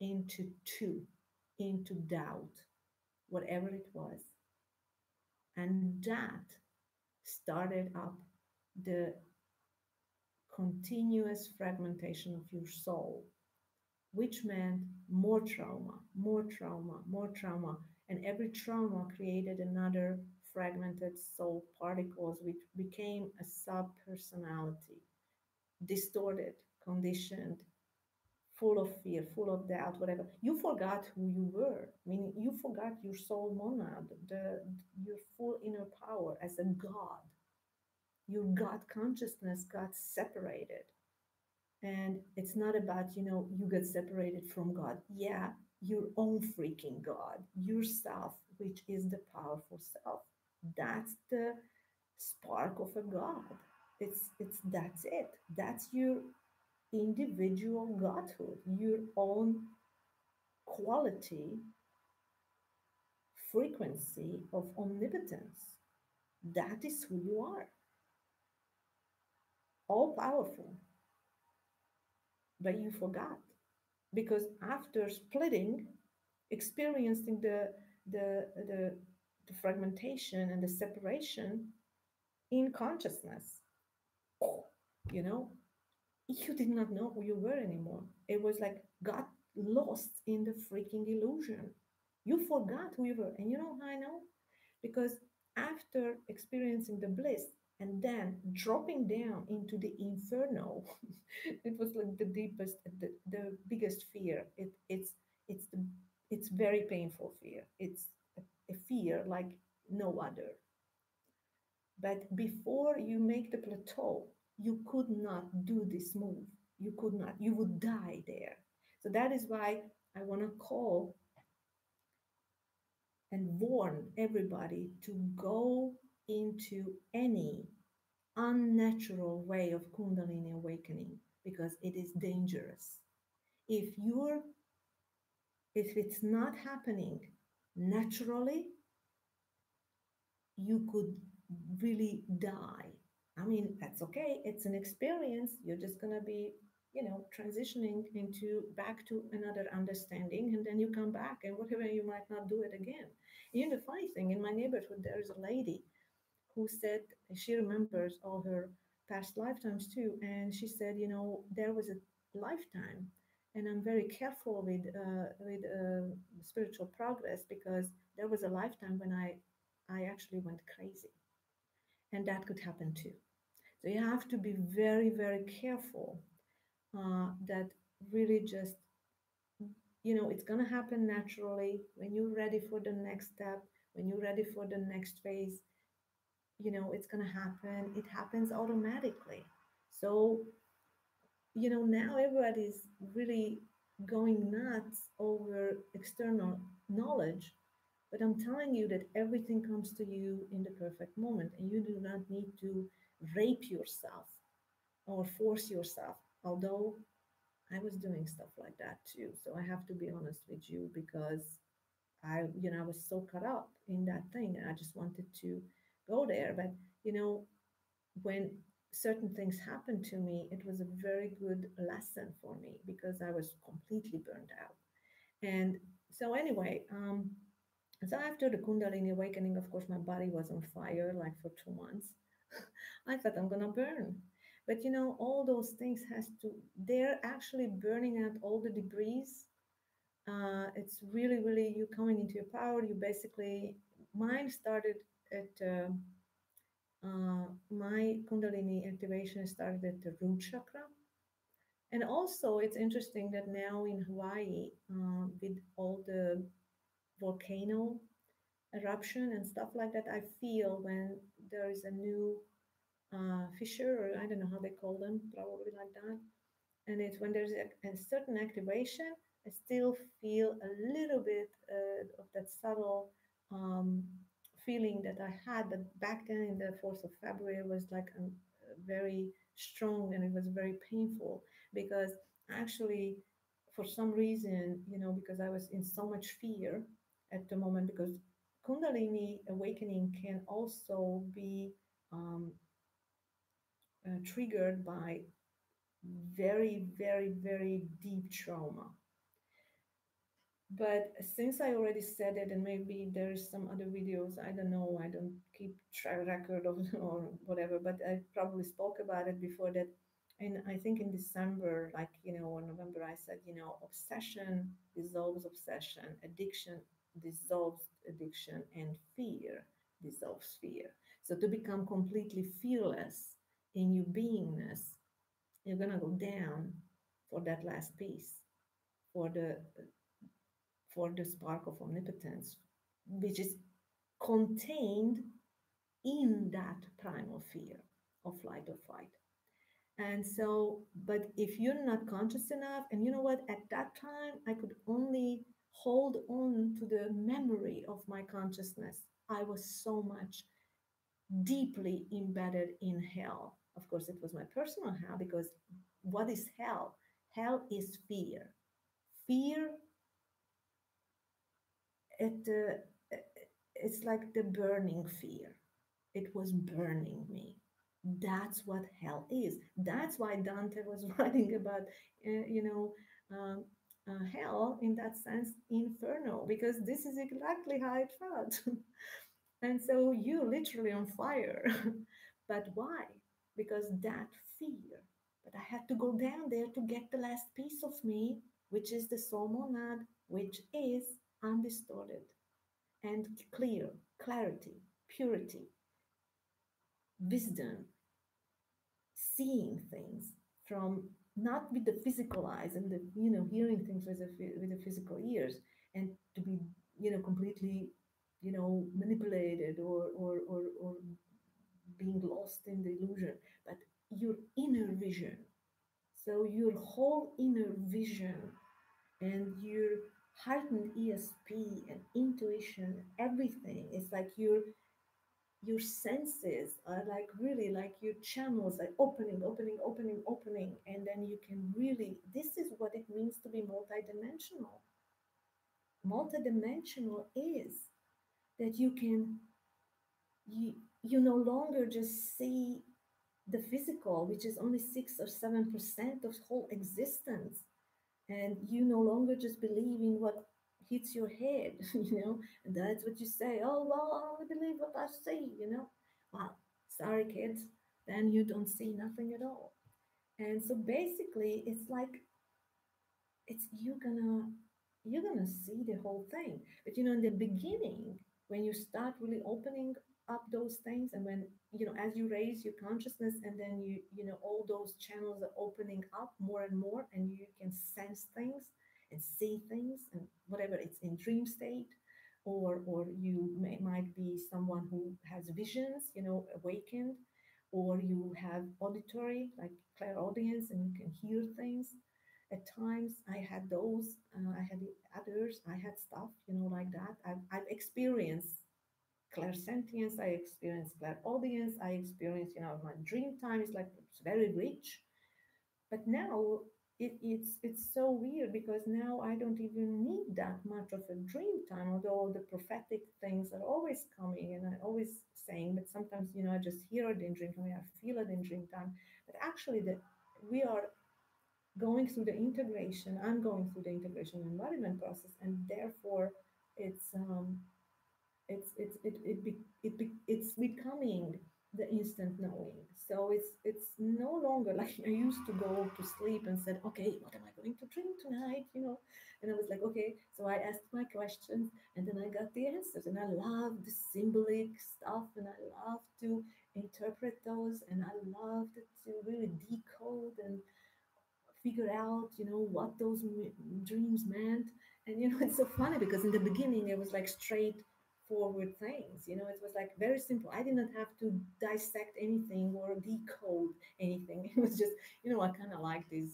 into two, into doubt, whatever it was. And that started up the continuous fragmentation of your soul, which meant more trauma, more trauma, more trauma. And every trauma created another fragmented soul particles, which became a sub personality, distorted, conditioned, full of fear, full of doubt, whatever. You forgot who you were, meaning you forgot your soul monad, your full inner power as a God. Your God consciousness got separated. And it's not about, you get separated from God. Yeah, your own freaking God, yourself, which is the powerful self. That's the spark of a God. That's it. That's your individual godhood, your own quality, frequency of omnipotence. That is who you are, all powerful. But you forgot because after splitting, experiencing the, the fragmentation and the separation in consciousness, you know, you did not know who you were anymore. It was like got lost in the freaking illusion. You forgot who you were. And you know how I know? Because after experiencing the bliss and then dropping down into the inferno, it was like the deepest, the biggest fear. It's the it's very painful fear. It's a fear like no other. But before you make the plateau, you could not do this move. You could not. You would die there. So that is why I want to call and warn everybody to go into any unnatural way of Kundalini awakening because it is dangerous. If you're if it's not happening naturally, you could really die. I mean, that's okay. It's an experience. You're just going to be, transitioning into back to another understanding. And then you come back and whatever, you might not do it again. The funny thing, in my neighborhood, there is a lady who said she remembers all her past lifetimes too. And she said, there was a lifetime. And I'm very careful with spiritual progress because there was a lifetime when I actually went crazy. And that could happen too. So you have to be very, very careful that really just it's going to happen naturally when you're ready for the next step, when you're ready for the next phase. It's going to happen. It happens automatically. So, now everybody's really going nuts over external knowledge, but I'm telling you that everything comes to you in the perfect moment, and you do not need to rape yourself or force yourself. Although I was doing stuff like that too. So I have to be honest with you, because I was so caught up in that thing, and I just wanted to go there. But, when certain things happened to me, it was a very good lesson for me because I was completely burned out. And so, anyway, so after the Kundalini awakening, of course, my body was on fire like for 2 months. I thought I'm gonna burn. But all those things they're actually burning out all the debris. It's really, really you coming into your power. You basically, mine started at, my Kundalini activation started at the root chakra. And also, it's interesting that now in Hawaii, with all the volcano eruption and stuff like that, I feel when there is a new fissure, or I don't know how they call them, probably like that. And it's when there's a certain activation, I still feel a little bit of that subtle um, feeling that I had. But back then, in the 4th of February, was like very strong, and it was very painful because actually, for some reason, because I was in so much fear at the moment, because Kundalini awakening can also be um, triggered by very, very, very deep trauma. But since I already said it, and maybe there's some other videos, I don't know, I don't keep track record of or whatever, but I probably spoke about it before that. And I think in December, like, or November, I said, obsession dissolves obsession, addiction dissolves addiction, and fear dissolves fear. So to become completely fearless in your beingness, you're going to go down for that last piece, for the spark of omnipotence, which is contained in that primal fear of flight or fight. And so, but if you're not conscious enough, and you know what, at that time, I could only hold on to the memory of my consciousness. I was so much deeply embedded in hell. Of course, it was my personal hell, because what is hell? Hell is fear. Fear, it's like the burning fear. It was burning me. That's what hell is. That's why Dante was writing about, hell in that sense, inferno, because this is exactly how it felt. And so you literally on fire. But why? Because that fear. But I had to go down there to get the last piece of me, which is the soul monad, which is undistorted and clear, clarity, purity, wisdom, seeing things from not with the physical eyes and the hearing things with the physical ears, and to be completely manipulated or being lost in the illusion, but your inner vision. So your whole inner vision and your heightened ESP and intuition, everything is like your senses are like really like your channels are opening, and then you can really, this is what it means to be multidimensional. Multidimensional is that you no longer just see the physical, which is only 6 or 7% of whole existence, and you no longer just believe in what hits your head, and that's what you say. Oh, well, I only believe what I see, Well, sorry, kids, then you don't see nothing at all. And so basically, it's like it's you're gonna see the whole thing. But in the beginning, when you start really opening up those things, and when as you raise your consciousness, and then all those channels are opening up more and more, and you can sense things, and see things and whatever, it's in dream state, or you might be someone who has visions, awakened, or you have auditory, like clairaudience, and you can hear things. At times I had those, I had the others, I had stuff, like that. I've experienced clairsentience, I experienced clairaudience, I experienced, my dream time is like it's very rich. But now it's so weird because now I don't even need that much of a dream time, although the prophetic things are always coming and I always saying, but sometimes, I just hear it in dream time, I feel it in dream time. But actually we are going through the integration, I'm going through the integration embodiment process, and therefore it's it's becoming the instant knowing. So it's no longer like I used to go to sleep and said, okay, what am I going to dream tonight, and I was like, okay, so I asked my questions and then I got the answers, and I love the symbolic stuff and I love to interpret those, and I loved to really decode and figure out, what those dreams meant. And, it's so funny because in the beginning it was like straightforward things, it was like very simple. I did not have to dissect anything or decode anything. It was just, I kind of like this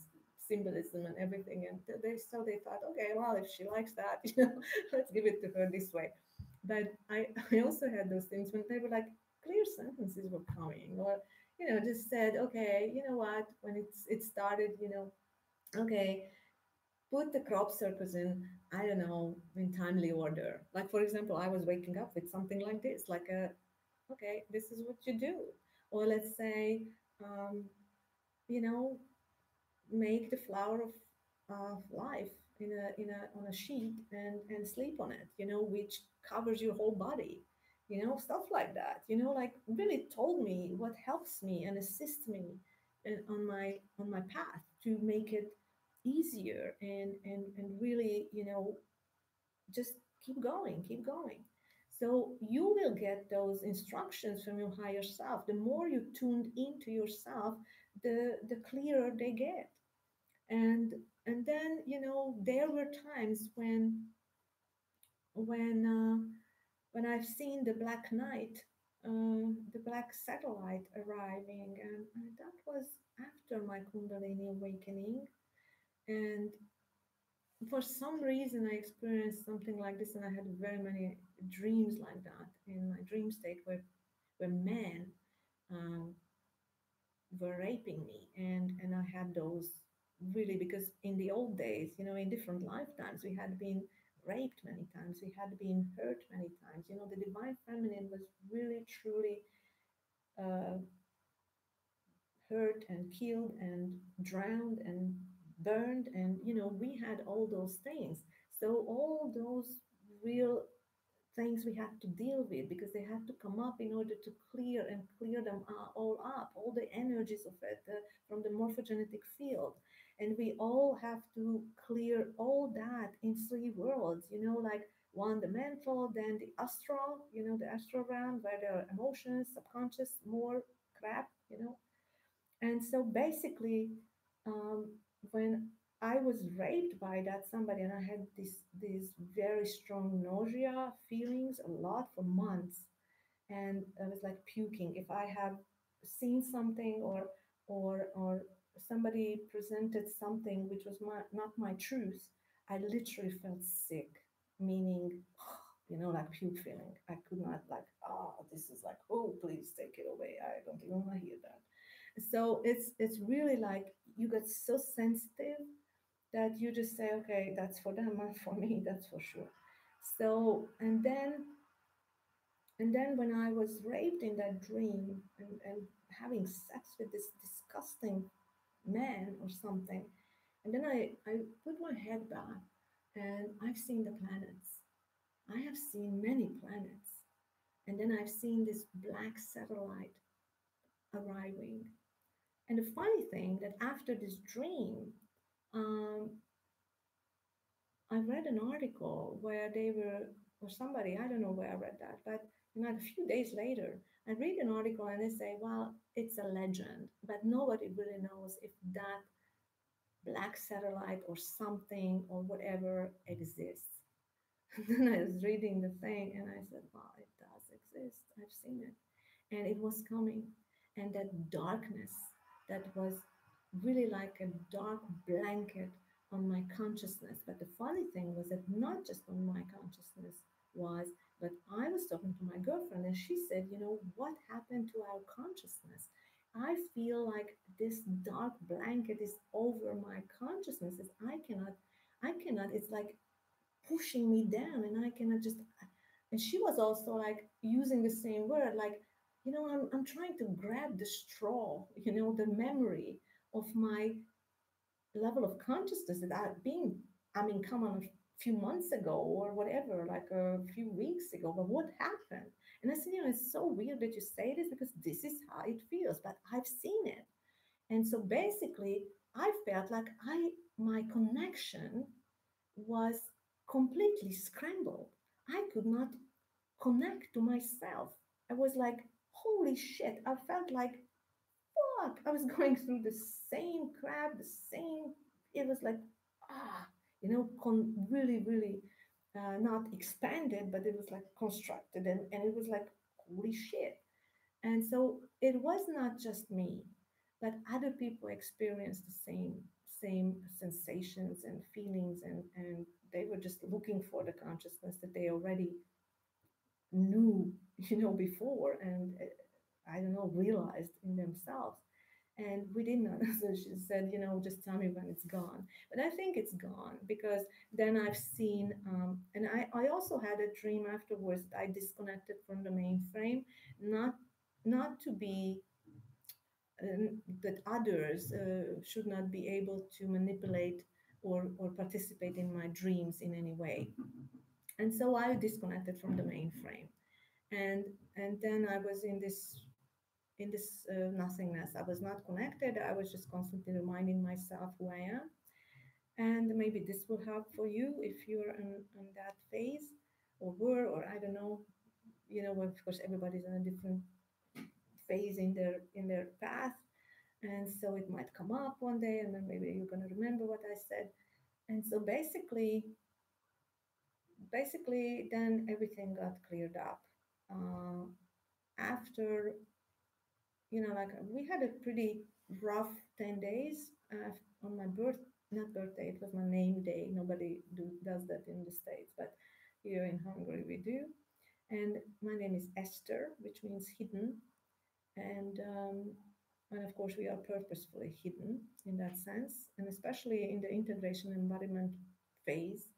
symbolism and everything. And they thought, okay, well, if she likes that, let's give it to her this way. But I also had those things when they were like clear sentences were coming, or just said, okay, you know what, when it started, okay, put the crop circles in, I don't know, in timely order. Like, for example, I was waking up with something like this, like okay, this is what you do. Or let's say, um, you know, make the flower of life on a sheet and sleep on it, which covers your whole body, stuff like that, like really told me what helps me and assists me on my path to make it easier and really, just keep going, keep going. So you will get those instructions from your higher self. The more you tuned into yourself, the clearer they get. And then, there were times when when I've seen the black knight, the black satellite arriving, and that was after my kundalini awakening. And for some reason I experienced something like this, and I had very many dreams like that in my dream state, where men um, were raping me, and I had those really, because in the old days, in different lifetimes, we had been raped many times, we had been hurt many times. The divine feminine was really truly uh, hurt and killed and drowned and burned, and we had all those things. So all those real things we have to deal with, because they have to come up in order to clear them all up, all the energies of it, from the morphogenetic field. And we all have to clear all that in three worlds, like one, the mental, then the astral, the astral realm, where there are emotions, subconscious, more crap, and so basically, um, when I was raped by that somebody, and I had these very strong nausea feelings a lot for months, and I was like puking. If I have seen something, or somebody presented something which was not my truth, I literally felt sick, meaning, like puke feeling. I could not, like, this is like, oh, please take it away. I don't even want to hear that. So it's really like you get so sensitive that you just say, okay, that's for them, not for me, that's for sure. So and then when I was raped in that dream, and having sex with this disgusting man or something, and then I put my head back, and I've seen the planets. I have seen many planets. And then I've seen this black satellite arriving. And the funny thing that after this dream, um, I read an article where they were, or somebody, I don't know where I read that, but a few days later, I read an article and they say, well, it's a legend, but nobody really knows if that black satellite or something or whatever exists. And then I was reading the thing and I said, wow, it does exist. I've seen it. And it was coming. And that darkness that was really like a dark blanket on my consciousness. But the funny thing was that not just on my consciousness was, but I was talking to my girlfriend and she said, you know, what happened to our consciousness? I feel like this dark blanket is over my consciousness. I cannot, it's like pushing me down and I cannot just, and she was also like using the same word, like, you know, I'm trying to grab the straw, you know, the memory of my level of consciousness that I've been, I mean, come on, a few months ago or whatever, like a few weeks ago, but what happened? And I said, you know, it's so weird that you say this because this is how it feels, but I've seen it. And so basically, I felt like my connection was completely scrambled. I could not connect to myself. I was like, holy shit. I felt like, fuck. I was going through the same crap, the same. It was like, you know, really, really not expanded, but it was like constructed. And it was like, holy shit. And so it was not just me, but other people experienced the same sensations and feelings, and they were just looking for the consciousness that they already knew, you know, before, and I don't know, realized in themselves. And we did not. So she said, you know, just tell me when it's gone. But I think it's gone because then I've seen, and I also had a dream afterwards that I disconnected from the mainframe, not not to be that others should not be able to manipulate or participate in my dreams in any way. And so I disconnected from the mainframe, and and then I was in this nothingness. I was not connected. I was just constantly reminding myself who I am. And maybe this will help for you if you're in that phase or were, or I don't know, you know, of course, everybody's in a different phase in their path. And so it might come up one day, and then maybe you're going to remember what I said. And so basically, then everything got cleared up. Uh, After, you know, like we had a pretty rough 10 days on my not birthday, it was my name day. Nobody does that in the States, but here in Hungary we do. And my name is Esther, which means hidden. And and of course, we are purposefully hidden in that sense, and especially in the integration embodiment phase,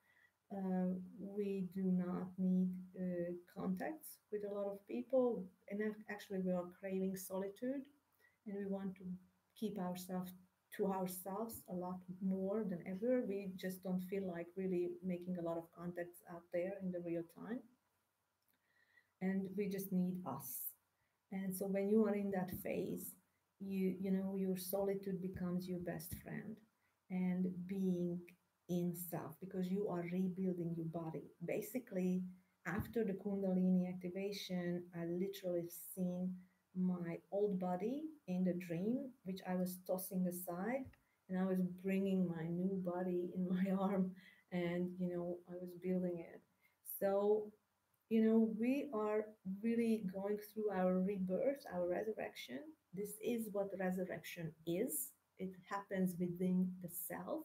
we do not need contacts with a lot of people. And actually, we are craving solitude, and we want to keep ourselves to ourselves a lot more than ever. We just don't feel like really making a lot of contacts out there in the real time, and we just need us. And so when you are in that phase, you know, your solitude becomes your best friend, and being in self, because you are rebuilding your body. Basically, after the Kundalini activation, I literally seen my old body in the dream, which I was tossing aside, and I was bringing my new body in my arm, and you know, I was building it. So you know, we are really going through our rebirth, our resurrection. This is what resurrection is. It happens within the self.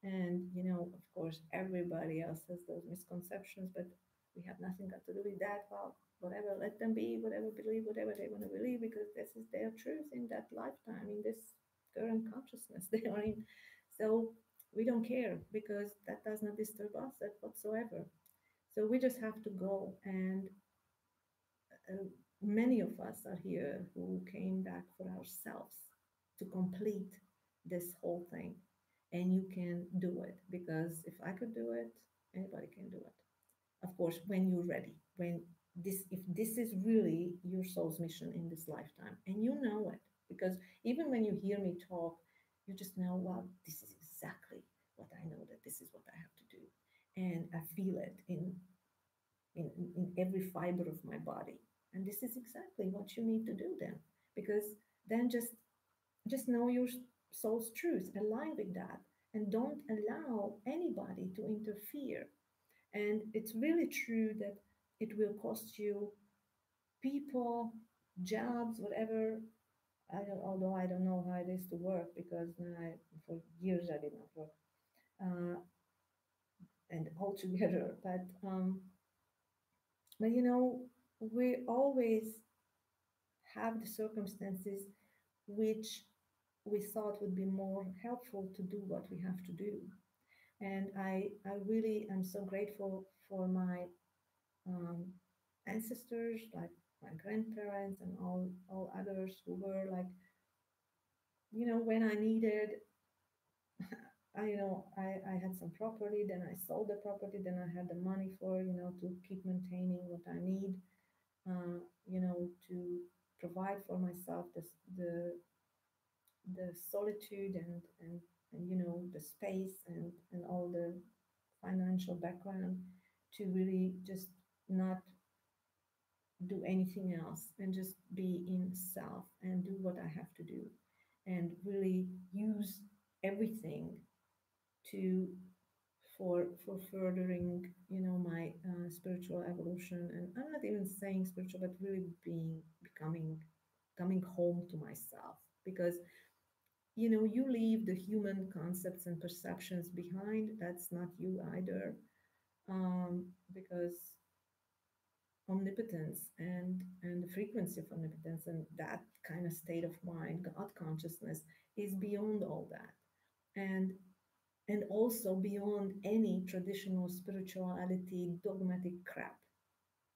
And, you know, of course, everybody else has those misconceptions, but we have nothing got to do with that. Well, whatever, let them be, whatever, believe, whatever they want to believe, because this is their truth in that lifetime, in this current consciousness they are in. So we don't care because that does not disturb us whatsoever. So we just have to go. And many of us are here who came back for ourselves to complete this whole thing. And you can do it, because if I could do it, anybody can do it. Of course, when you're ready, when if this is really your soul's mission in this lifetime, and you know it, because even when you hear me talk, you just know, well, this is exactly what I know, that this is what I have to do. And I feel it in every fiber of my body. And this is exactly what you need to do then, because then just know your soul's truth, align with that, and don't allow anybody to interfere. And it's really true that it will cost you people, jobs, whatever. Although I don't know how it is to work because for years I did not work uh, and altogether. But we always have the circumstances which we thought would be more helpful to do what we have to do. And I really am so grateful for my um, ancestors, like my grandparents and all others who were like, when I needed, I had some property, then I sold the property, then I had the money for, to keep maintaining what I need, to provide for myself the solitude and the space and all the financial background to really just not do anything else and just be in self and do what I have to do and really use everything to for furthering my spiritual evolution. And I'm not even saying spiritual, but really being becoming coming home to myself, because you leave the human concepts and perceptions behind. That's not you either, because omnipotence and the frequency of omnipotence and that kind of state of mind, God consciousness, is beyond all that, and also beyond any traditional spirituality, dogmatic crap,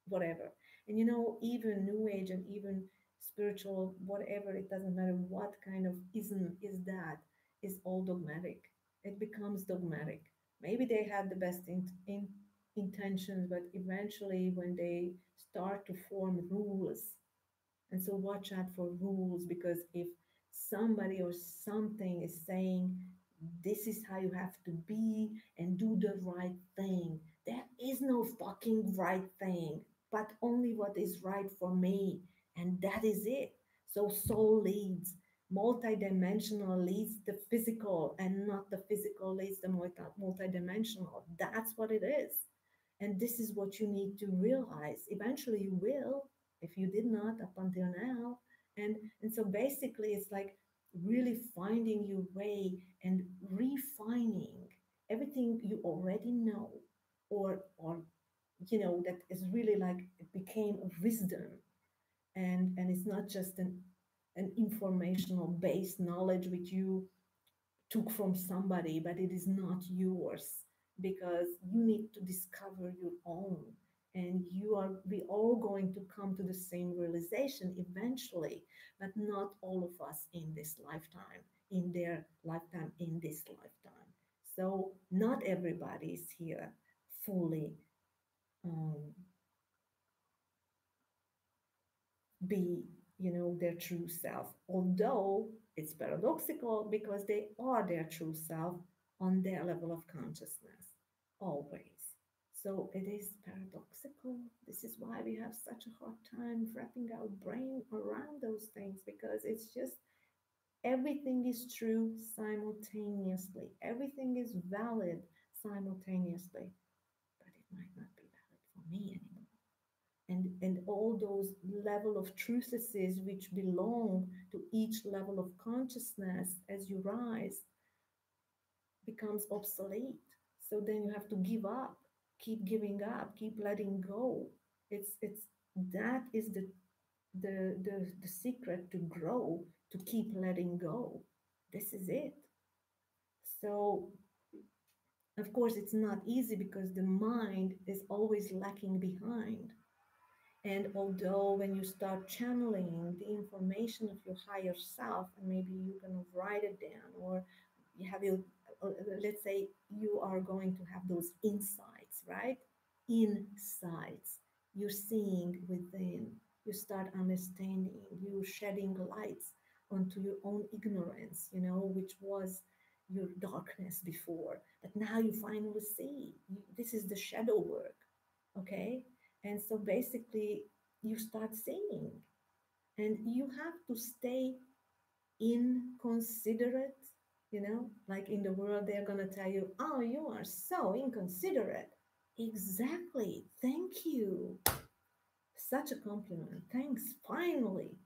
whatever. And even New Age and even spiritual, whatever, it doesn't matter what kind of ism is that, is all dogmatic. It becomes dogmatic. Maybe they have the best intentions, but eventually, when they start to form rules, and so watch out for rules, because if somebody or something is saying this is how you have to be and do the right thing, there is no fucking right thing, but only what is right for me. And that is it. So soul leads, multidimensional leads the physical, and not the physical leads the multidimensional. That's what it is. And this is what you need to realize. Eventually you will, if you did not up until now. And so basically it's like really finding your way and refining everything you already know, or that is really like it became a wisdom, and it's not just an informational based knowledge which you took from somebody, but it is not yours, because you need to discover your own. And we all going to come to the same realization eventually, but not all of us in this lifetime, in their lifetime, in this lifetime. So not everybody is here fully um, be their true self, although it's paradoxical because they are their true self on their level of consciousness always. So it is paradoxical. This is why we have such a hard time wrapping our brain around those things, because it's just everything is true simultaneously, everything is valid simultaneously, but it might not be valid for me anymore. And all those level of truthesses which belong to each level of consciousness as you rise becomes obsolete. So then you have to give up, keep giving up, keep letting go. It's that is the secret to grow, to keep letting go. This is it. So of course it's not easy because the mind is always lacking behind. And although when you start channeling the information of your higher self, and maybe you can write it down, or you have your, let's say you are going to have those insights, right? Insights. You're seeing within, you start understanding, you shedding lights onto your own ignorance, which was your darkness before. But now you finally see. This is the shadow work, okay? And so basically, you start seeing, and you have to stay inconsiderate Like in the world, they're going to tell you, oh, you are so inconsiderate. Exactly. Thank you. Such a compliment. Thanks. Finally,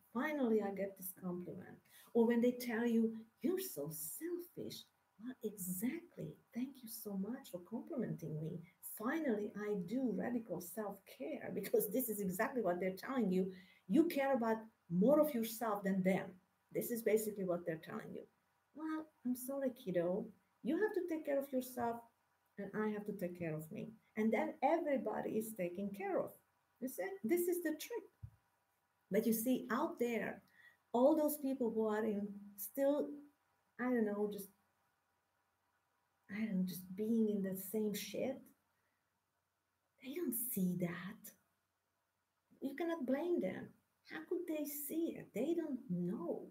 I get this compliment. Or when they tell you, you're so selfish. Well, exactly. Thank you so much for complimenting me. Finally, I do radical self care because this is exactly what they're telling you. You care about more of yourself than them. This is basically what they're telling you. Well, I'm sorry, kiddo. You have to take care of yourself, and I have to take care of me. And then everybody is taken care of. You see, this is the trick. But you see, out there, all those people who are in still, I don't know, I don't know, just being in the same shit, they don't see that. You cannot blame them. How could they see it? They don't know.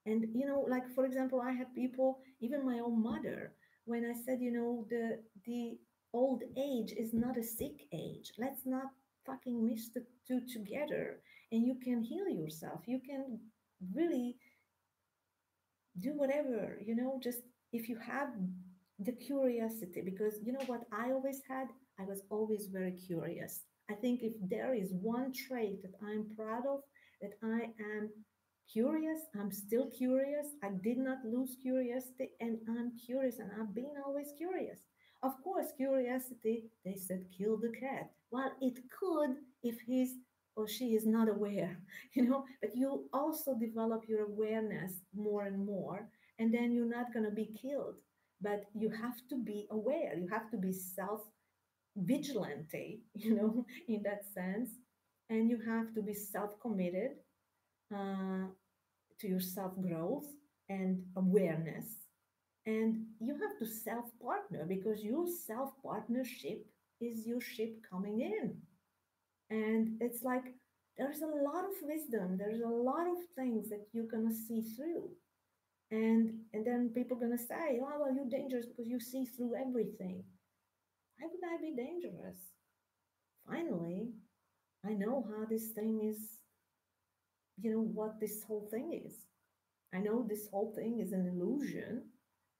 And like for example, I had people, even my own mother, when I said, the old age is not a sick age. Let's not fucking mix the two together. And you can heal yourself. You can really do whatever, just if you have the curiosity, because you know what I always had? I was always very curious. I think if there is one trait that I'm proud of, that I am curious, I'm still curious. I did not lose curiosity, and I'm curious, and I've been always curious. Of course, curiosity, they said, kill the cat. Well, it could if he's or she is not aware, but you also develop your awareness more and more, and then you're not going to be killed. But you have to be aware, you have to be self vigilante, in that sense, and you have to be self committed uh, to your self growth and awareness, and you have to self partner, because your self partnership is your ship coming in. And it's like there's a lot of wisdom, there's a lot of things that you're gonna see through. And then people gonna say, oh well, you're dangerous because you see through everything. Why would I be dangerous? Finally, I know how this thing is, what this whole thing is. I know this whole thing is an illusion.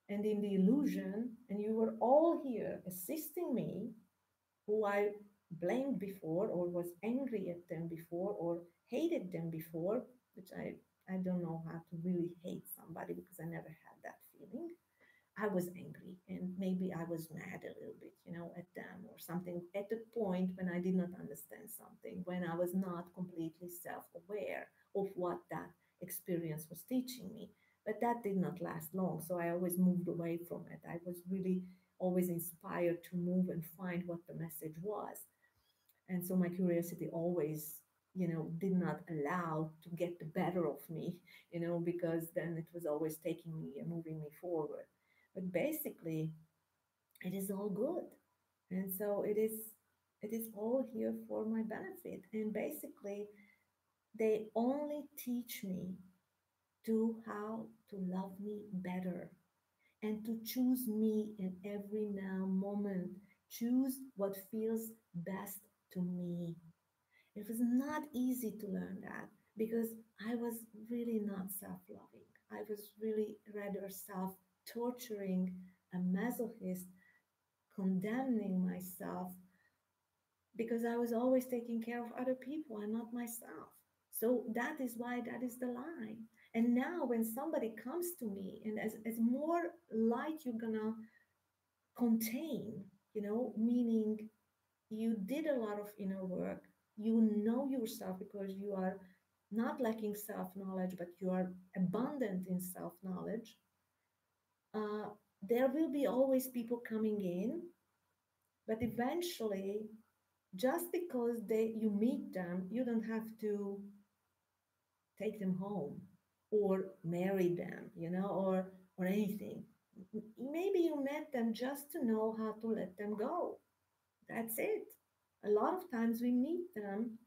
And in the illusion, and you were all here assisting me, who I blamed before, or was angry at them before, or hated them before, which I don't know how to really hate somebody because I never had that feeling. I was angry, and maybe I was mad a little bit, at them or something at the point when I did not understand something, when I was not completely self aware of what that experience was teaching me. But that did not last long. So I always moved away from it. I was really always inspired to move and find what the message was. And so my curiosity always, did not allow to get the better of me, because then it was always taking me and moving me forward. But basically, it is all good. And so it is all here for my benefit. And basically, they only teach me to how to love me better and to choose me in every now moment. Choose what feels best to me. It was not easy to learn that because I was really not self loving. I was really rather self torturing, a masochist, condemning myself because I was always taking care of other people and not myself. So that is why that is the line. And now when somebody comes to me, and as more light you're gonna contain, meaning you did a lot of inner work, you know yourself because you are not lacking self-knowledge, but you are abundant in self-knowledge. uh, there will be always people coming in, but eventually, just because you meet them, you don't have to take them home or marry them, or anything. Maybe you met them just to know how to let them go. That's it. A lot of times we meet them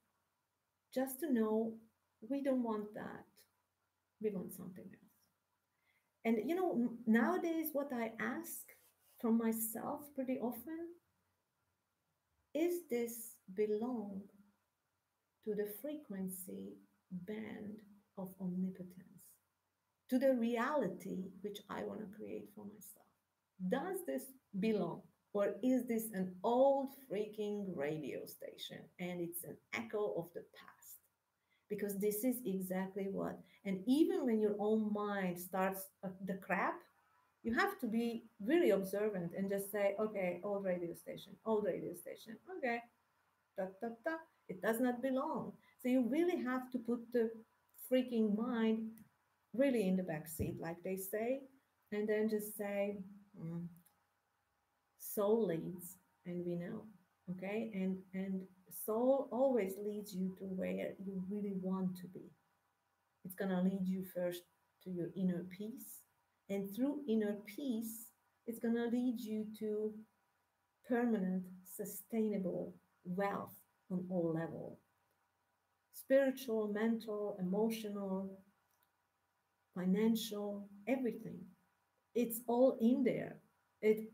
just to know we don't want that. We want something else. And nowadays, what I ask from myself pretty often is this belong to the frequency band of omnipotence? to the reality which I want to create for myself. Does this belong? Or is this an old freaking radio station and it's an echo of the past? Because this is exactly what, and even when your own mind starts the crap, you have to be really observant and just say, okay, old radio station, okay, da, da, da, it does not belong. So you really have to put the freaking mind really in the back seat, like they say, and then just say, mm, soul leads, and we know, okay, and soul always leads you to where you really want to be. It's going to lead you first to your inner peace, and through inner peace it's going to lead you to permanent sustainable wealth on all level: spiritual, mental, emotional, financial, everything. It's all in there. It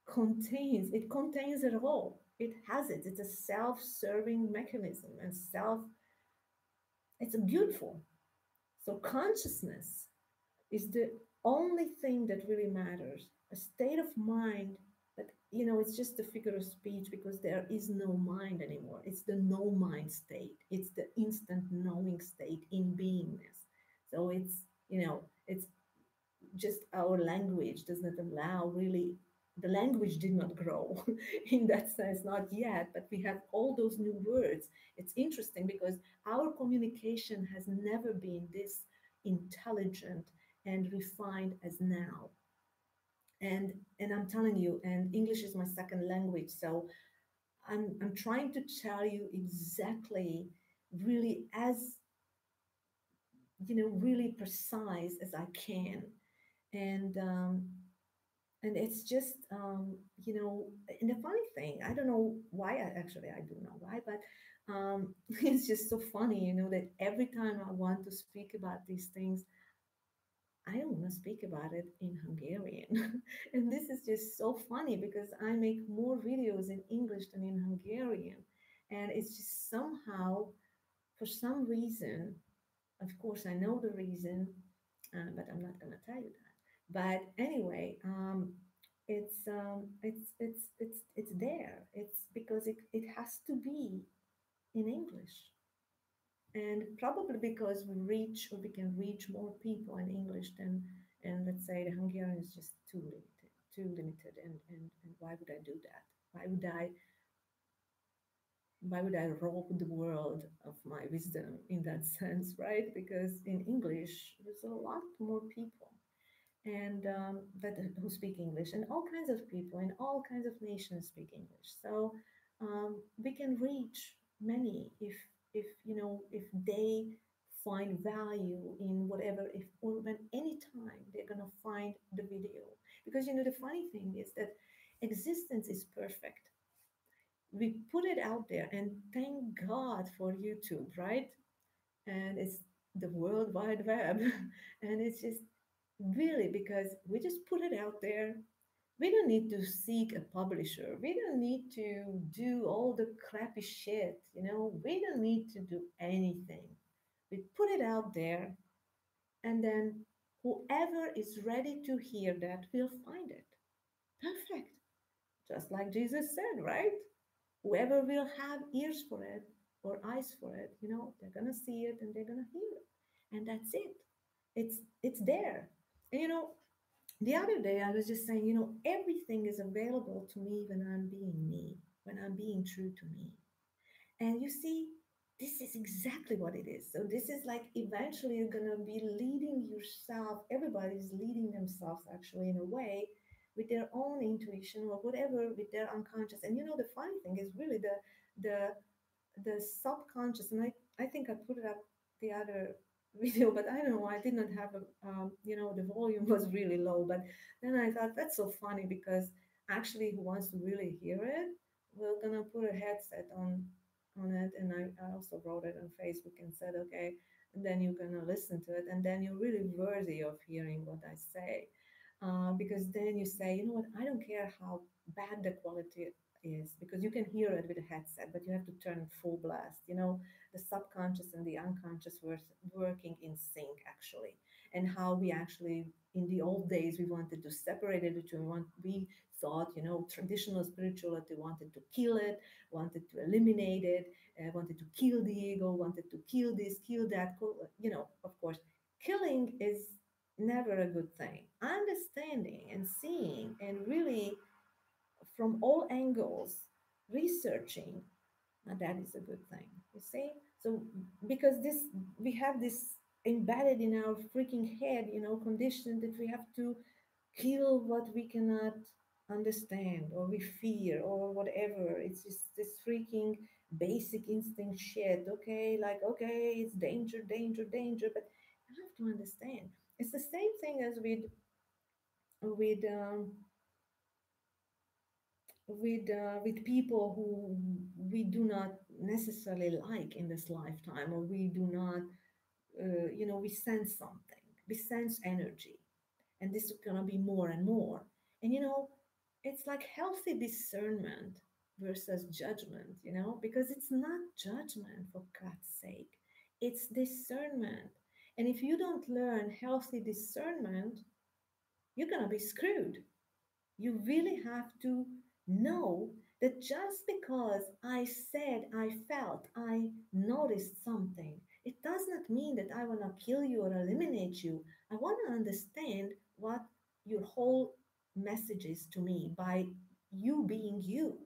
contains it all. It has it. It's a self-serving mechanism, and it's beautiful. So consciousness is the only thing that really matters. A state of mind that, it's just a figure of speech because there is no mind anymore. It's the no mind state. It's the instant knowing state in beingness. So it's just our language does not allow really. The language did not grow in that sense, not yet, but we have all those new words. It's interesting because our communication has never been this intelligent and refined as now. And I'm telling you, and English is my second language, so I'm trying to tell you exactly, really, as really precise as I can. And um, and it's just and the funny thing, I don't know why. I do know why, but it's just so funny, that every time I want to speak about these things, I don't want to speak about it in Hungarian. And this is just so funny because I make more videos in English than in Hungarian. And it's just somehow, for some reason, of course, I know the reason, but I'm not going to tell you that. But anyway, it's there. It's because it has to be in English, and probably because we can reach more people in English than, and let's say the Hungarian is just too limited, and why would I do that? Why would I rob the world of my wisdom in that sense, right? Because in English, there's a lot more people and that who speak English, and all kinds of people in all kinds of nations speak English. So we can reach many if they find value in whatever, if or when anytime they're gonna find the video, because the funny thing is that existence is perfect. We put it out there, and thank God for YouTube, right? And it's the world wide web. And it's just really because we just put it out there. We don't need to seek a publisher. We don't need to do all the crappy shit, we don't need to do anything. We put it out there, and then whoever is ready to hear that will find it. Perfect. Just like Jesus said, right? Whoever will have ears for it or eyes for it, they're gonna see it and they're gonna hear it, and that's it. It's there. And the other day I was just saying, everything is available to me when I'm being me, when I'm being true to me. And you see, this is exactly what it is. So this is like eventually you're gonna be leading yourself. Everybody's leading themselves actually in a way with their own intuition or whatever, with their unconscious. And the funny thing is really the the subconscious, and I think I put it up the other video, but I don't know, I did not have the volume was really low. But then I thought that's so funny because actually, who wants to really hear it, we're gonna put a headset on it, and I also wrote it on Facebook and said, okay, and then you're gonna listen to it, and then you're really worthy of hearing what I say. Because then you say, you know what, I don't care how bad the quality is, because you can hear it with a headset, but you have to turn full blast. The subconscious and the unconscious were working in sync actually. and how we actually, in the old days, we wanted to separate it. We thought, traditional spirituality wanted to kill it, wanted to eliminate it, wanted to kill the ego, wanted to kill this, kill that. Of course, killing is never a good thing. Understanding and seeing and really from all angles researching, now that is a good thing, you see. So because this, we have this embedded in our freaking head, condition that we have to kill what we cannot understand or we fear or whatever. It's just this freaking basic instinct shit. Okay, like, okay, it's danger, danger, danger, but you have to understand. It's the same thing as with with people who we do not necessarily like in this lifetime, or we do not, we sense something, we sense energy, and this is going to be more and more. And it's like healthy discernment versus judgment, because it's not judgment, for God's sake, it's discernment. And if you don't learn healthy discernment, you're going to be screwed. You really have to know that just because I said, I felt, I noticed something, it does not mean that I want to kill you or eliminate you. I want to understand what your whole message is to me by you being you.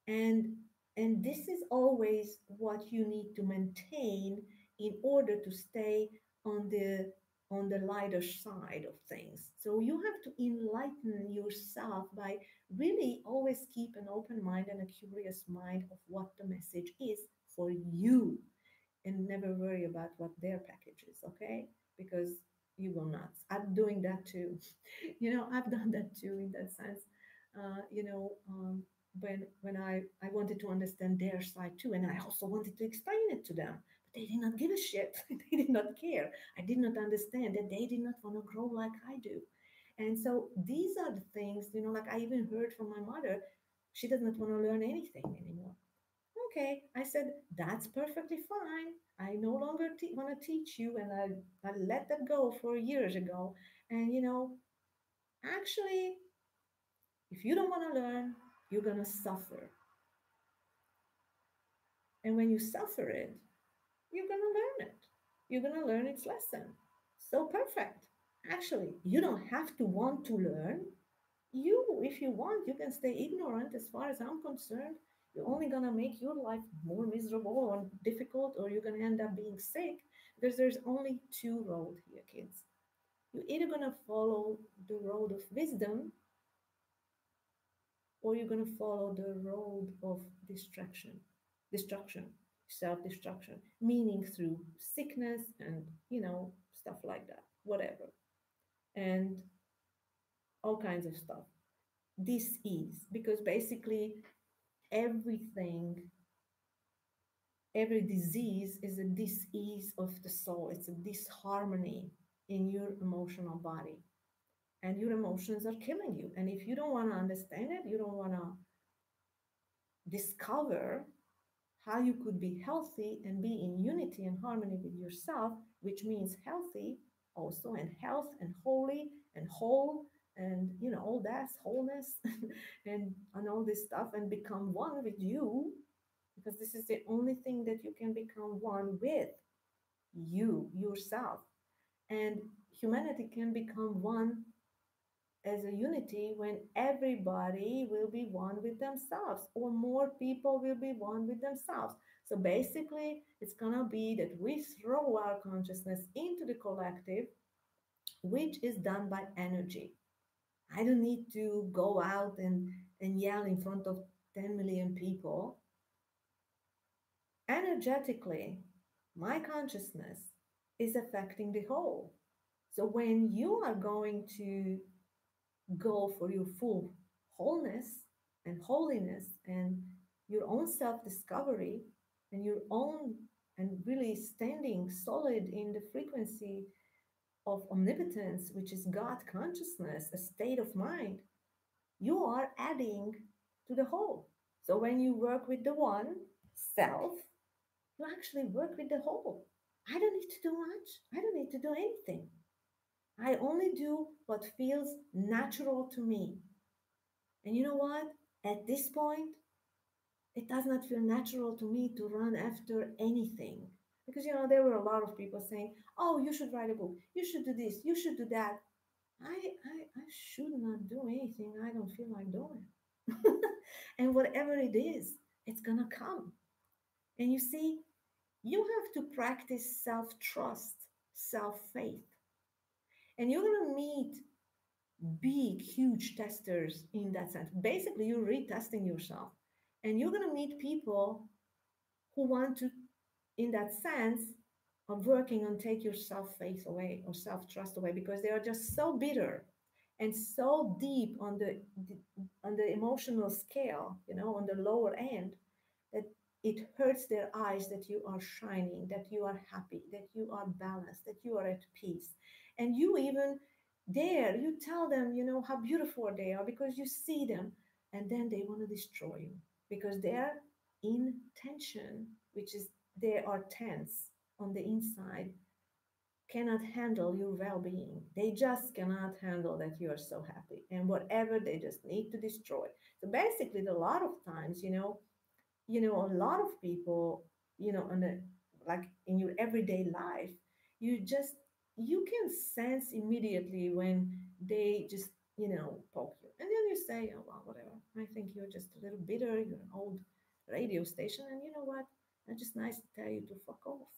and and this is always what you need to maintain in order to stay on the lighter side of things. So you have to enlighten yourself by really always keep an open mind and a curious mind of what the message is for you, and never worry about what their package is, okay? Because you go nuts. I'm doing that too. I've done that too in that sense. Uh, you know, um, when I wanted to understand their side too, and I also wanted to explain it to them, but they did not give a shit. They did not care. I did not understand that they did not want to grow like I do. And so these are the things, like I even heard from my mother, she does not want to learn anything anymore. Okay, I said, that's perfectly fine. I no longer want to teach you, and I let that go for years ago. And actually, if you don't want to learn, you're going to suffer. And when you suffer it, you're going to learn it. You're going to learn its lesson. So perfect. Actually, you don't have to want to learn. If you want, you can stay ignorant. As far as I'm concerned, you're only going to make your life more miserable or difficult, or you're going to end up being sick, because there's only two roads here, kids. You're either going to follow the road of wisdom, or you're going to follow the road of destruction, self-destruction, meaning through sickness and, stuff like that, whatever, and all kinds of stuff. This is because basically everything, every disease is a dis-ease of the soul. It's a disharmony in your emotional body, and your emotions are killing you. And if you don't want to understand it, you don't want to discover how you could be healthy and be in unity and harmony with yourself, which means healthy also, and health and holy and whole, and all that wholeness, and all this stuff, and become one with you, because this is the only thing that you can become one with, you yourself. And humanity can become one as a unity when everybody will be one with themselves, or more people will be one with themselves. So basically, it's going to be that we throw our consciousness into the collective, which is done by energy. I don't need to go out and yell in front of 10 million people. Energetically, my consciousness is affecting the whole. So when you are going to go for your full wholeness and holiness and your own self discovery and your own, and really standing solid in the frequency of omnipotence, which is God consciousness, a state of mind, you are adding to the whole. So when you work with the one self, you actually work with the whole. I don't need to do much. I don't need to do anything. I only do what feels natural to me. And you know what? At this point, it does not feel natural to me to run after anything. Because, there were a lot of people saying, oh, you should write a book. You should do this. You should do that. I should not do anything I don't feel like doing. And whatever it is, it's going to come. And you see, you have to practice self trust, self faith. And you're going to meet big, huge testers in that sense. Basically, you're retesting yourself. And you're going to meet people who want to, in that sense, of working on take your self faith away or self trust away because they are just so bitter and so deep on the emotional scale, on the lower end, that it hurts their eyes that you are shining, that you are happy, that you are balanced, that you are at peace. And you even there, you tell them, how beautiful they are because you see them, and then they want to destroy you because their intention, which is they are tense on the inside, cannot handle your well-being. They just cannot handle that you are so happy, and whatever they just need to destroy. So basically, a lot of times, a lot of people, on the like in your everyday life, you just you can sense immediately when they just poke you, and then you say, oh well, whatever. I think you're just a little bitter. You're an old radio station, and you know what? It's just nice to tell you to fuck off,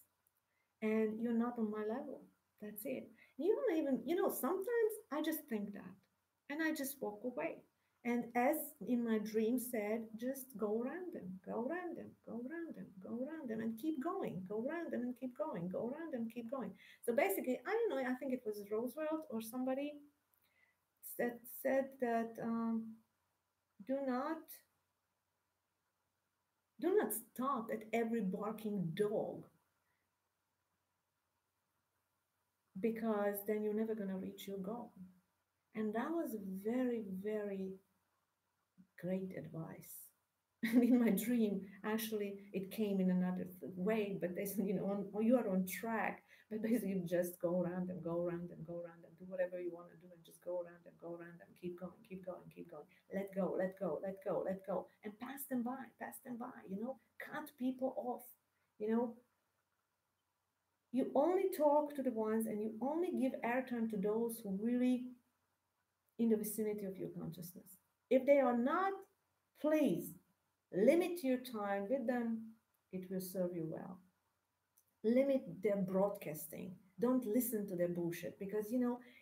and you're not on my level. That's it. You don't even, sometimes I just think that and I just walk away. And as in my dream said, just go around them, go around them, go around them, go around them, and keep going, go around them and keep going, go around them, keep going. So basically, I don't know, I think it was Roosevelt or somebody said that do not do not stop at every barking dog because then you're never going to reach your goal. And that was very, very great advice. And in my dream, actually, it came in another way, but they said, you are on track. But basically, you just go around and go around and go around and do whatever you want to do and just go around and go around and keep going, keep going, keep going. Let go, let go, let go, let go. And pass them by, cut people off. You know, you only talk to the ones and you only give airtime to those who really in the vicinity of your consciousness. If they are not, please limit your time with them. It will serve you well. Limit their broadcasting. Don't listen to their bullshit because,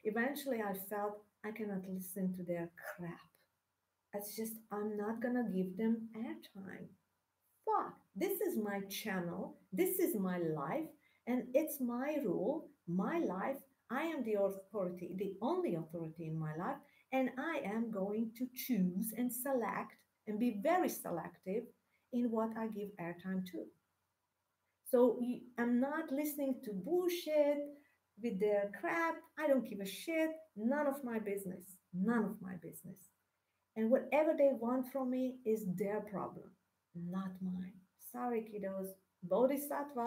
eventually I felt I cannot listen to their crap. It's just, I'm not going to give them airtime. Fuck, this is my channel, this is my life, and it's my rule, my life. I am the authority, the only authority in my life, and I am going to choose and select and be very selective in what I give airtime to. So I'm not listening to bullshit with their crap. I don't give a shit. None of my business. None of my business. And whatever they want from me is their problem, not mine. Sorry, kiddos. Bodhisattva,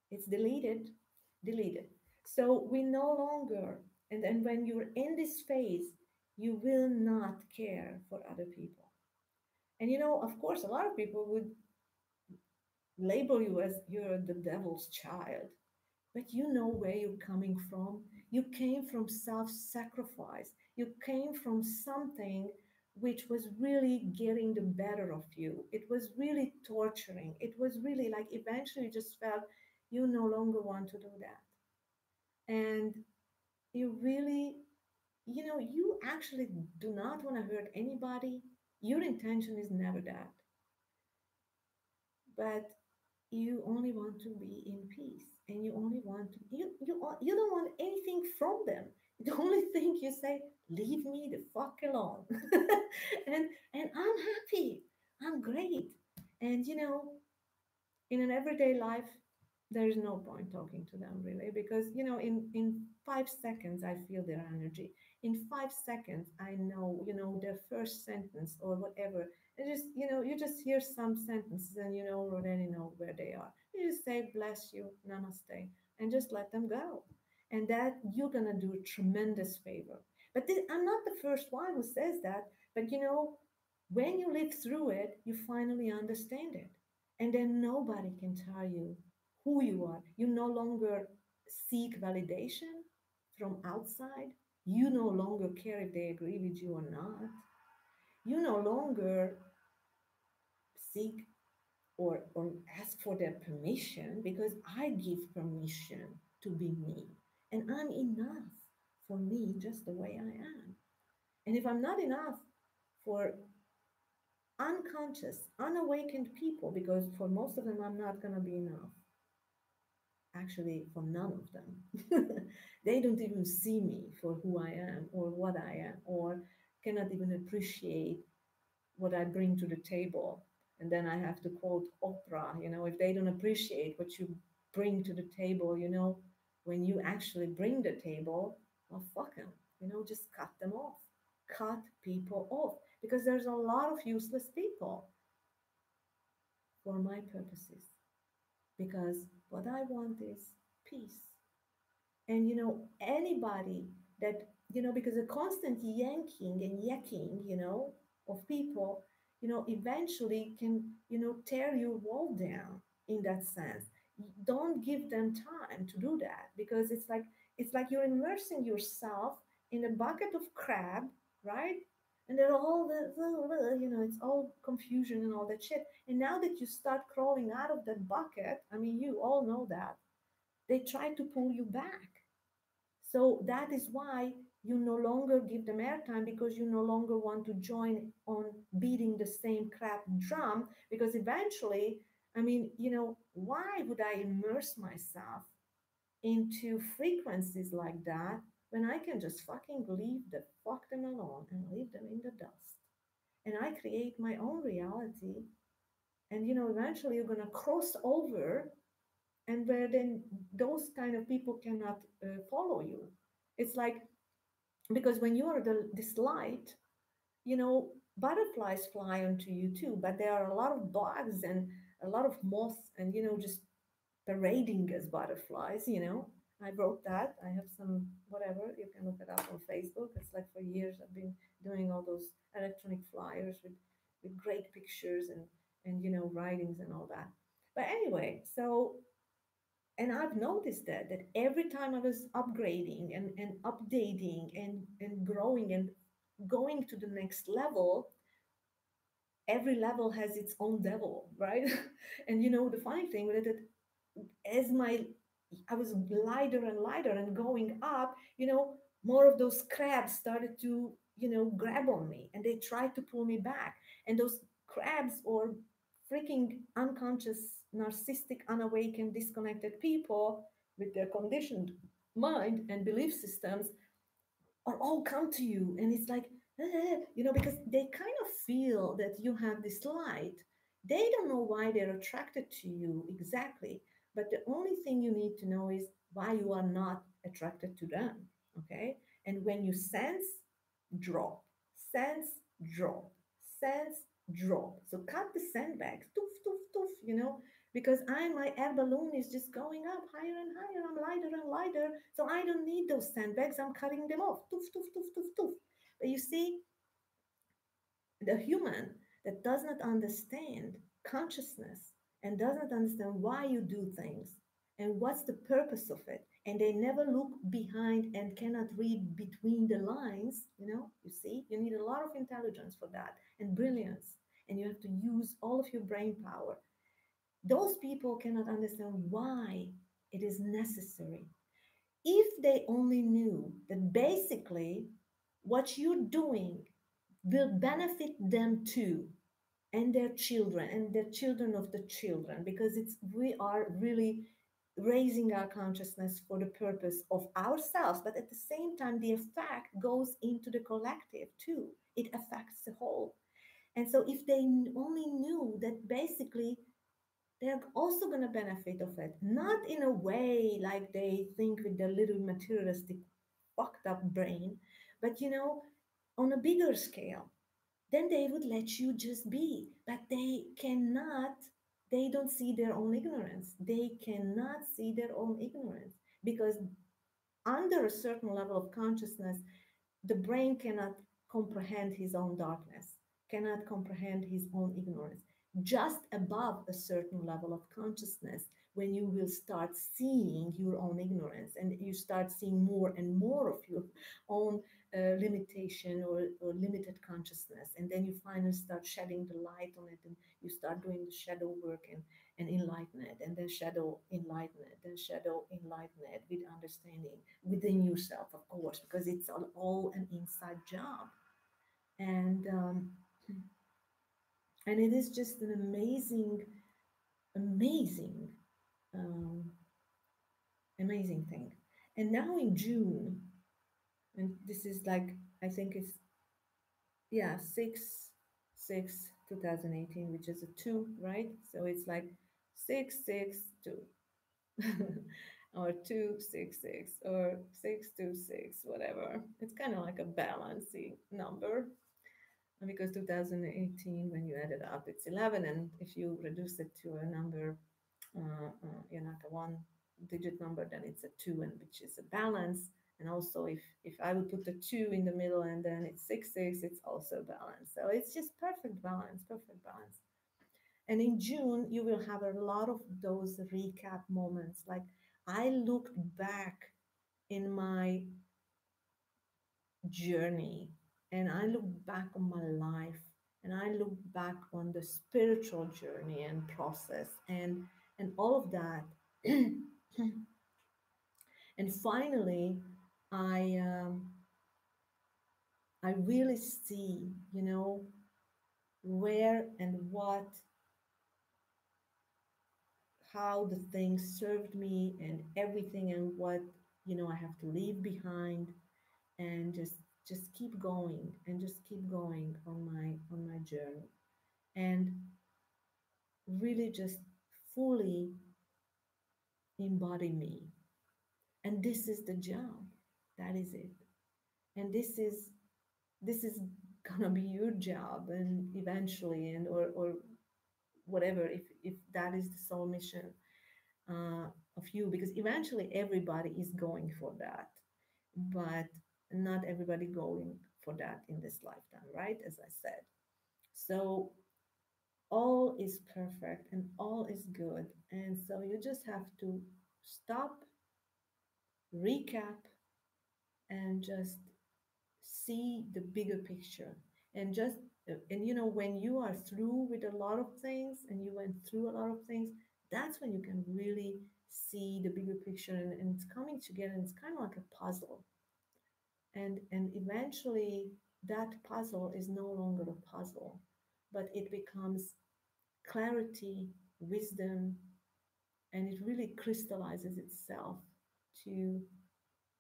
it's deleted, deleted. So we no longer, and then when you're in this phase, you will not care for other people. And of course, a lot of people would label you as you're the devil's child, but you know where you're coming from. You came from self sacrifice, you came from something which was really getting the better of you. It was really torturing. It was really like eventually you just felt you no longer want to do that. And you really, you actually do not want to hurt anybody. Your intention is never that. But you only want to be in peace and you only want to you don't want anything from them. The only thing you say, leave me the fuck alone. And I'm happy, I'm great. And in an everyday life, there is no point talking to them really because in 5 seconds I feel their energy. In 5 seconds I know their first sentence or whatever. And just you just hear some sentences and already know where they are. You just say bless you, namaste, and just let them go. and that you're going to do a tremendous favor. But this, I'm not the first one who says that, but when you live through it, you finally understand it. And then nobody can tell you who you are. You no longer seek validation from outside. You no longer care if they agree with you or not. You no longer seek or ask for their permission, because I give permission to be me. And I'm enough for me just the way I am. And if I'm not enough for unconscious, unawakened people, because for most of them, I'm not going to be enough. Actually, for none of them. They don't even see me for who I am or what I am, or cannot even appreciate what I bring to the table. And then I have to quote Oprah, if they don't appreciate what you bring to the table, when you actually bring the table, well, fuck them, just cut them off. Cut people off, because there's a lot of useless people for my purposes. Because what I want is peace. And anybody that, because a constant yanking and yakking, of people, eventually can, tear your wall down in that sense. Don't give them time to do that, because it's like you're immersing yourself in a bucket of crab, right? And then all it's all confusion and all that shit. And now that you start crawling out of that bucket, I mean, you all know that they try to pull you back. So that is why you no longer give them airtime, because you no longer want to join on beating the same crap drum. Because eventually, I mean, why would I immerse myself into frequencies like that when I can just fucking leave the fuck them alone and leave them in the dust? And I create my own reality. And eventually you're gonna cross over, and where then those kind of people cannot follow you. It's like, because when you are this light, butterflies fly onto you too, but there are a lot of bugs and a lot of moths, and just parading as butterflies. I wrote that. I have some, whatever, you can look it up on Facebook. It's like, for years I've been doing all those electronic flyers with great pictures and writings and all that. But anyway, so, and I've noticed that every time I was upgrading and updating and growing and going to the next level, every level has its own devil, right? And the funny thing with it, as I was lighter and lighter and going up, more of those crabs started to, grab on me, and they tried to pull me back. And those crabs, or freaking unconscious, narcissistic, unawakened, disconnected people with their conditioned mind and belief systems, or all come to you, and it's like, because they kind of feel that you have this light. They don't know why they're attracted to you exactly, but the only thing you need to know is why you are not attracted to them. Okay. And when you sense, drop, sense, drop, sense, drop. So cut the sandbags, toof, toof, toof, because my air balloon is just going up higher and higher. I'm lighter and lighter. So I don't need those sandbags. I'm cutting them off. Toof, toof, toof, toof, toof. But you see, the human that does not understand consciousness and does not understand why you do things and what's the purpose of it, and they never look behind and cannot read between the lines, you see, you need a lot of intelligence for that, and brilliance, and you have to use all of your brain power. Those people cannot understand why it is necessary. If they only knew that basically what you're doing will benefit them too, and their children and the children of the children, because we are really raising our consciousness for the purpose of ourselves, but at the same time the effect goes into the collective too. It affects the whole. And so if they only knew that basically they're also going to benefit of it, not in a way like they think with their little materialistic fucked up brain, but on a bigger scale, then they would let you just be. But they don't see their own ignorance. They cannot see their own ignorance, because under a certain level of consciousness, the brain cannot comprehend his own darkness, cannot comprehend his own ignorance. Just above a certain level of consciousness, when you will start seeing your own ignorance and you start seeing more and more of your own limitation or limited consciousness, and then you finally start shedding the light on it and you start doing the shadow work and enlighten it, and then shadow enlighten it, then shadow enlighten it with understanding within yourself, of course, because it's all an inside job. And um, and it is just an amazing, amazing, um, amazing thing. And now in June, and this is like, I think it's, yeah, 6 2018, which is a 2, right? So it's like 662 or 266 or 626, whatever. It's kind of like a balancing number, because 2018, when you add it up, it's 11, and if you reduce it to a number, not a one digit number, then it's a 2, and which is a balance. And also, if I would put the 2 in the middle and then it's 6 6, it's also balance. So it's just perfect balance, perfect balance. And in June, you will have a lot of those recap moments. Like, I looked back in my journey, and I look back on my life, and I look back on the spiritual journey and process and all of that. And finally, I I really see, where and what, how the things served me and everything, and what, I have to leave behind, and just keep going and just keep going on my journey, and really just fully embody me. And this is the job. That is it. And this is gonna be your job, and eventually, and or whatever, if that is the soul mission uh, of you, because eventually everybody is going for that, but not everybody going for that in this lifetime, right? As I said. So all is perfect and all is good. And so you just have to stop, recap, and just see the bigger picture. And just, when you are through with a lot of things and you went through a lot of things, that's when you can really see the bigger picture, and it's coming together. And it's kind of like a puzzle. And eventually, that puzzle is no longer a puzzle, but it becomes clarity, wisdom, and it really crystallizes itself to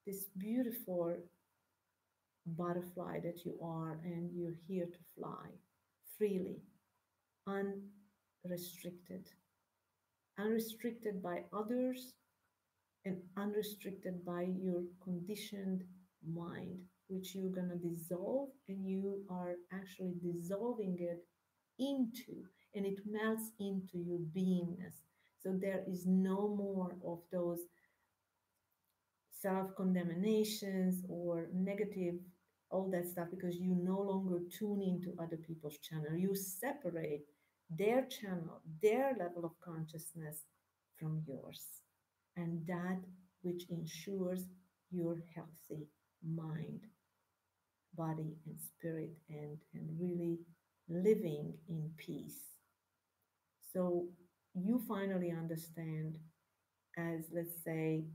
this beautiful butterfly that you are, and you're here to fly freely, unrestricted, unrestricted by others, and unrestricted by your conditioned mind, which you're going to dissolve, and you are actually dissolving it into, and it melts into your beingness. So there is no more of those self condemnations or negative, all that stuff, because you no longer tune into other people's channel. You separate their channel, their level of consciousness from yours. And that which ensures your healthy mind, body, and spirit, and really living in peace. So you finally understand, as let's say,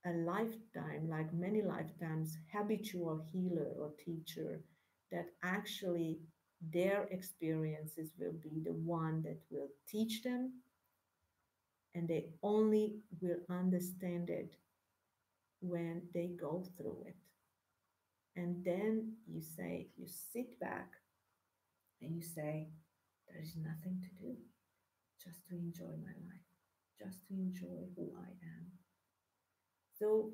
a lifetime, like many lifetimes, habitual healer or teacher, that actually their experiences will be the one that will teach them, and they only will understand it when they go through it. And then you sit back and you say, there is nothing to do, just to enjoy my life, just to enjoy who I am. So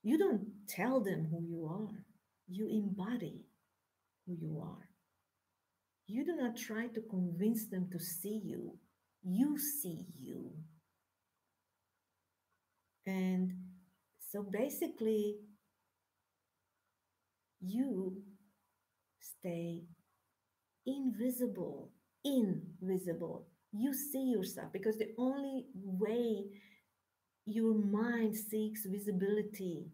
you don't tell them who you are, you embody who you are. You do not try to convince them to see you, you see you. And So basically, you stay invisible, invisible. You see yourself because the only way your mind seeks visibility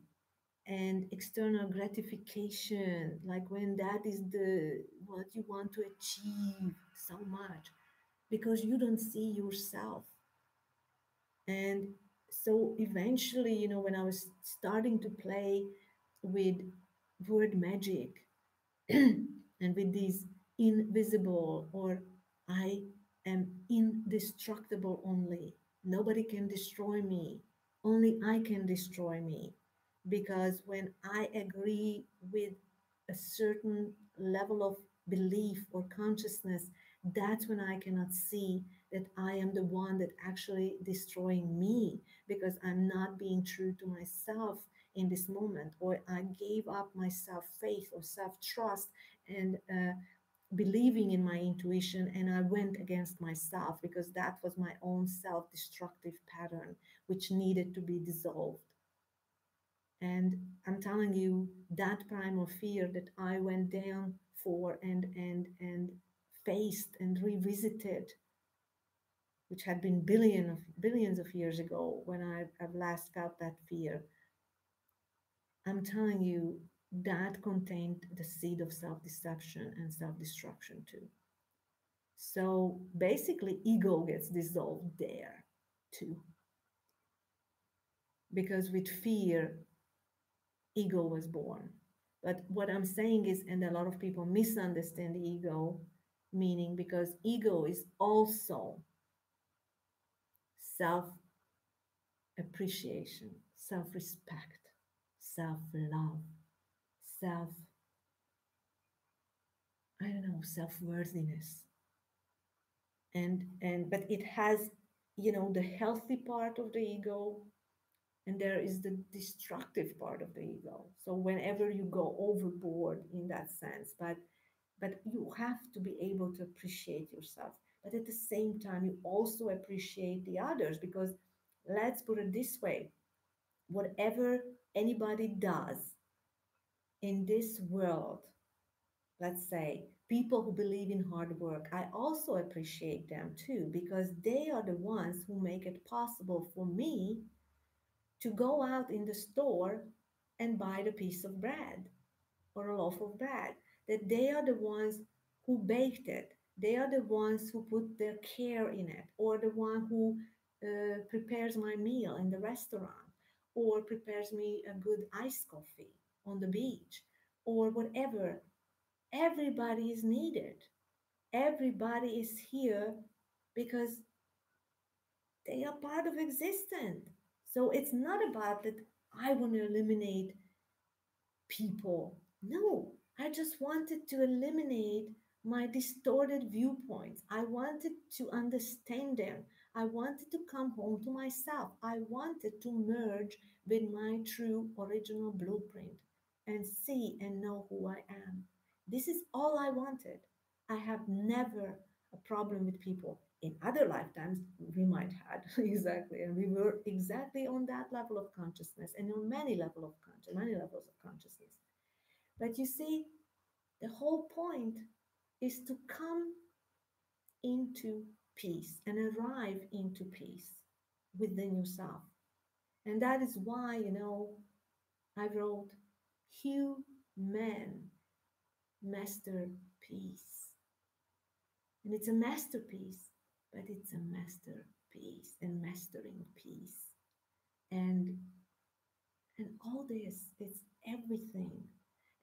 and external gratification, like when that is the what you want to achieve so much, because you don't see yourself. And so eventually, when I was starting to play with word magic, and with these invisible, or I am indestructible only, nobody can destroy me, only I can destroy me. Because when I agree with a certain level of belief or consciousness, that's when I cannot see that I am the one that actually destroying me, because I'm not being true to myself in this moment, or I gave up my self faith or self trust, and believing in my intuition, and I went against myself because that was my own self destructive pattern, which needed to be dissolved. And I'm telling you, that primal fear that I went down for, and faced and revisited, which had been billions of years ago when I've last felt that fear, I'm telling you, that contained the seed of self-deception and self-destruction too. So basically, ego gets dissolved there too, because with fear, ego was born. But what I'm saying is, and a lot of people misunderstand the ego meaning, because ego is also self appreciation, self respect, self love, self, I don't know, self worthiness. And but it has, the healthy part of the ego, and there is the destructive part of the ego. So whenever you go overboard in that sense, but you have to be able to appreciate yourself, but at the same time you also appreciate the others, because let's put it this way: whatever anybody does in this world, let's say people who believe in hard work, I also appreciate them too, because they are the ones who make it possible for me to go out in the store and buy the piece of bread or a loaf of bread. That they are the ones who baked it. They are the ones who put their care in it, or the one who prepares my meal in the restaurant, or prepares me a good iced coffee on the beach, or whatever. Everybody is needed. Everybody is here because they are part of existence. So it's not about that I want to eliminate people. No, I just wanted to eliminate my distorted viewpoints. I wanted to understand them. I wanted to come home to myself. I wanted to merge with my true original blueprint and see and know who I am. This is all I wanted. I have never a problem with people. In other lifetimes, we might had exactly, and we were exactly on that level of consciousness, and on many levels of consciousness. But you see, the whole point is to come into peace and arrive into peace within yourself. And that is why, I wrote Human Masterpiece. And it's a masterpiece, but it's a masterpiece and mastering peace. And all this, it's everything.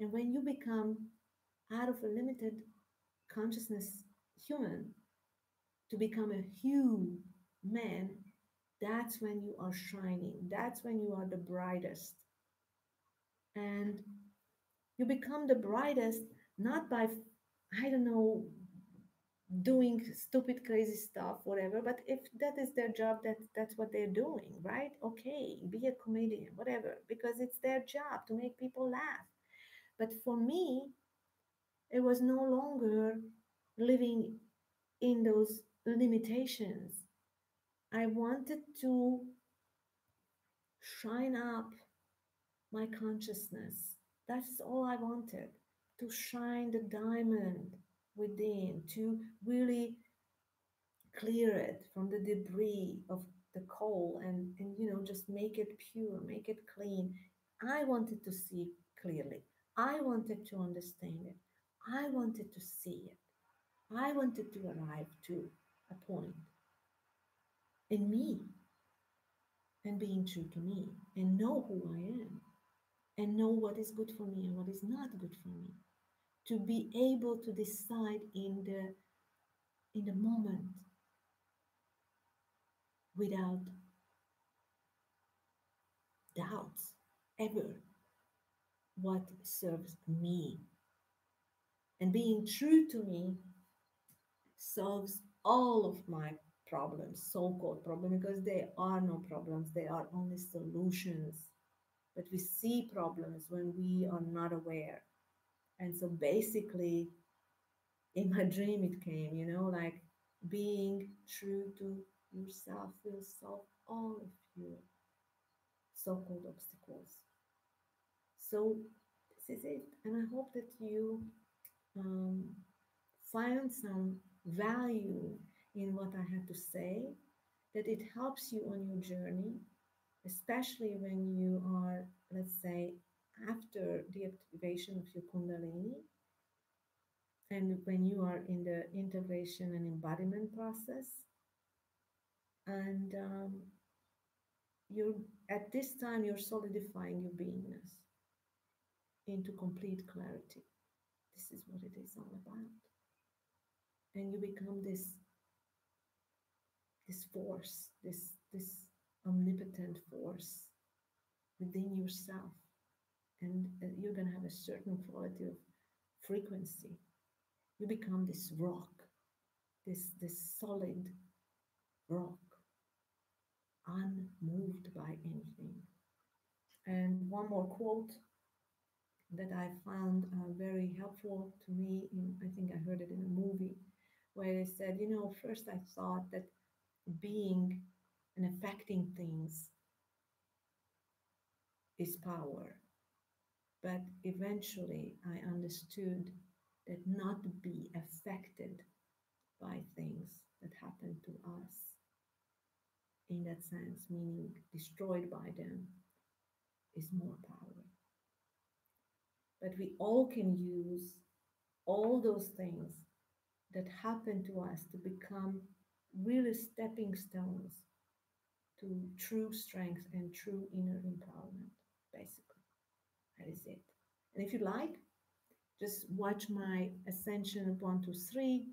And when you become out of a limited consciousness human to become a huge man, that's when you are shining. That's when you are the brightest. And you become the brightest not by, I don't know, doing stupid, crazy stuff, whatever. But if that is their job, that's what they're doing, right? Okay, be a comedian, whatever, because it's their job to make people laugh. But for me, it was no longer living in those limitations. I wanted to shine up my consciousness. That's all I wanted, to shine the diamond within, to really clear it from the debris of the coal and just make it pure, make it clean. I wanted to see clearly. I wanted to understand it. I wanted to see it. I wanted to arrive to a point in me and being true to me and know who I am and know what is good for me and what is not good for me. To be able to decide in the moment without doubts ever what serves me. And being true to me solves all of my problems, so called problems, because there are no problems, they are only solutions. But we see problems when we are not aware. And so basically, in my dream, it came, like being true to yourself will solve all of your so called obstacles. So, this is it. And I hope that you um, find some value in what I have to say, that it helps you on your journey, especially when you are, let's say, after the activation of your Kundalini and when you are in the integration and embodiment process. And you're at this time, you're solidifying your beingness into complete clarity. This is what it is all about. And you become this force, this omnipotent force within yourself, and you're going to have a certain quality of frequency. You become this rock, this solid rock, unmoved by anything. And one more quote that I found very helpful to me. I think I heard it in a movie where they said, first I thought that being and affecting things is power. But eventually I understood that not to be affected by things that happen to us, in that sense, meaning destroyed by them, is more power. But we all can use all those things that happen to us to become really stepping stones to true strength and true inner empowerment, basically. That is it. And if you like, just watch my Ascension 1, 2, 3.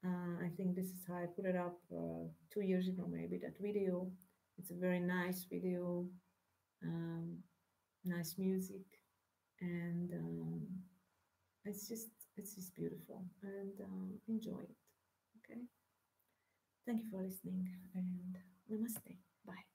I think this is how I put it up 2 years ago, maybe, that video. It's a very nice video, um, nice music, and it's just beautiful, and enjoy it. Okay. Thank you for listening, and namaste. Bye.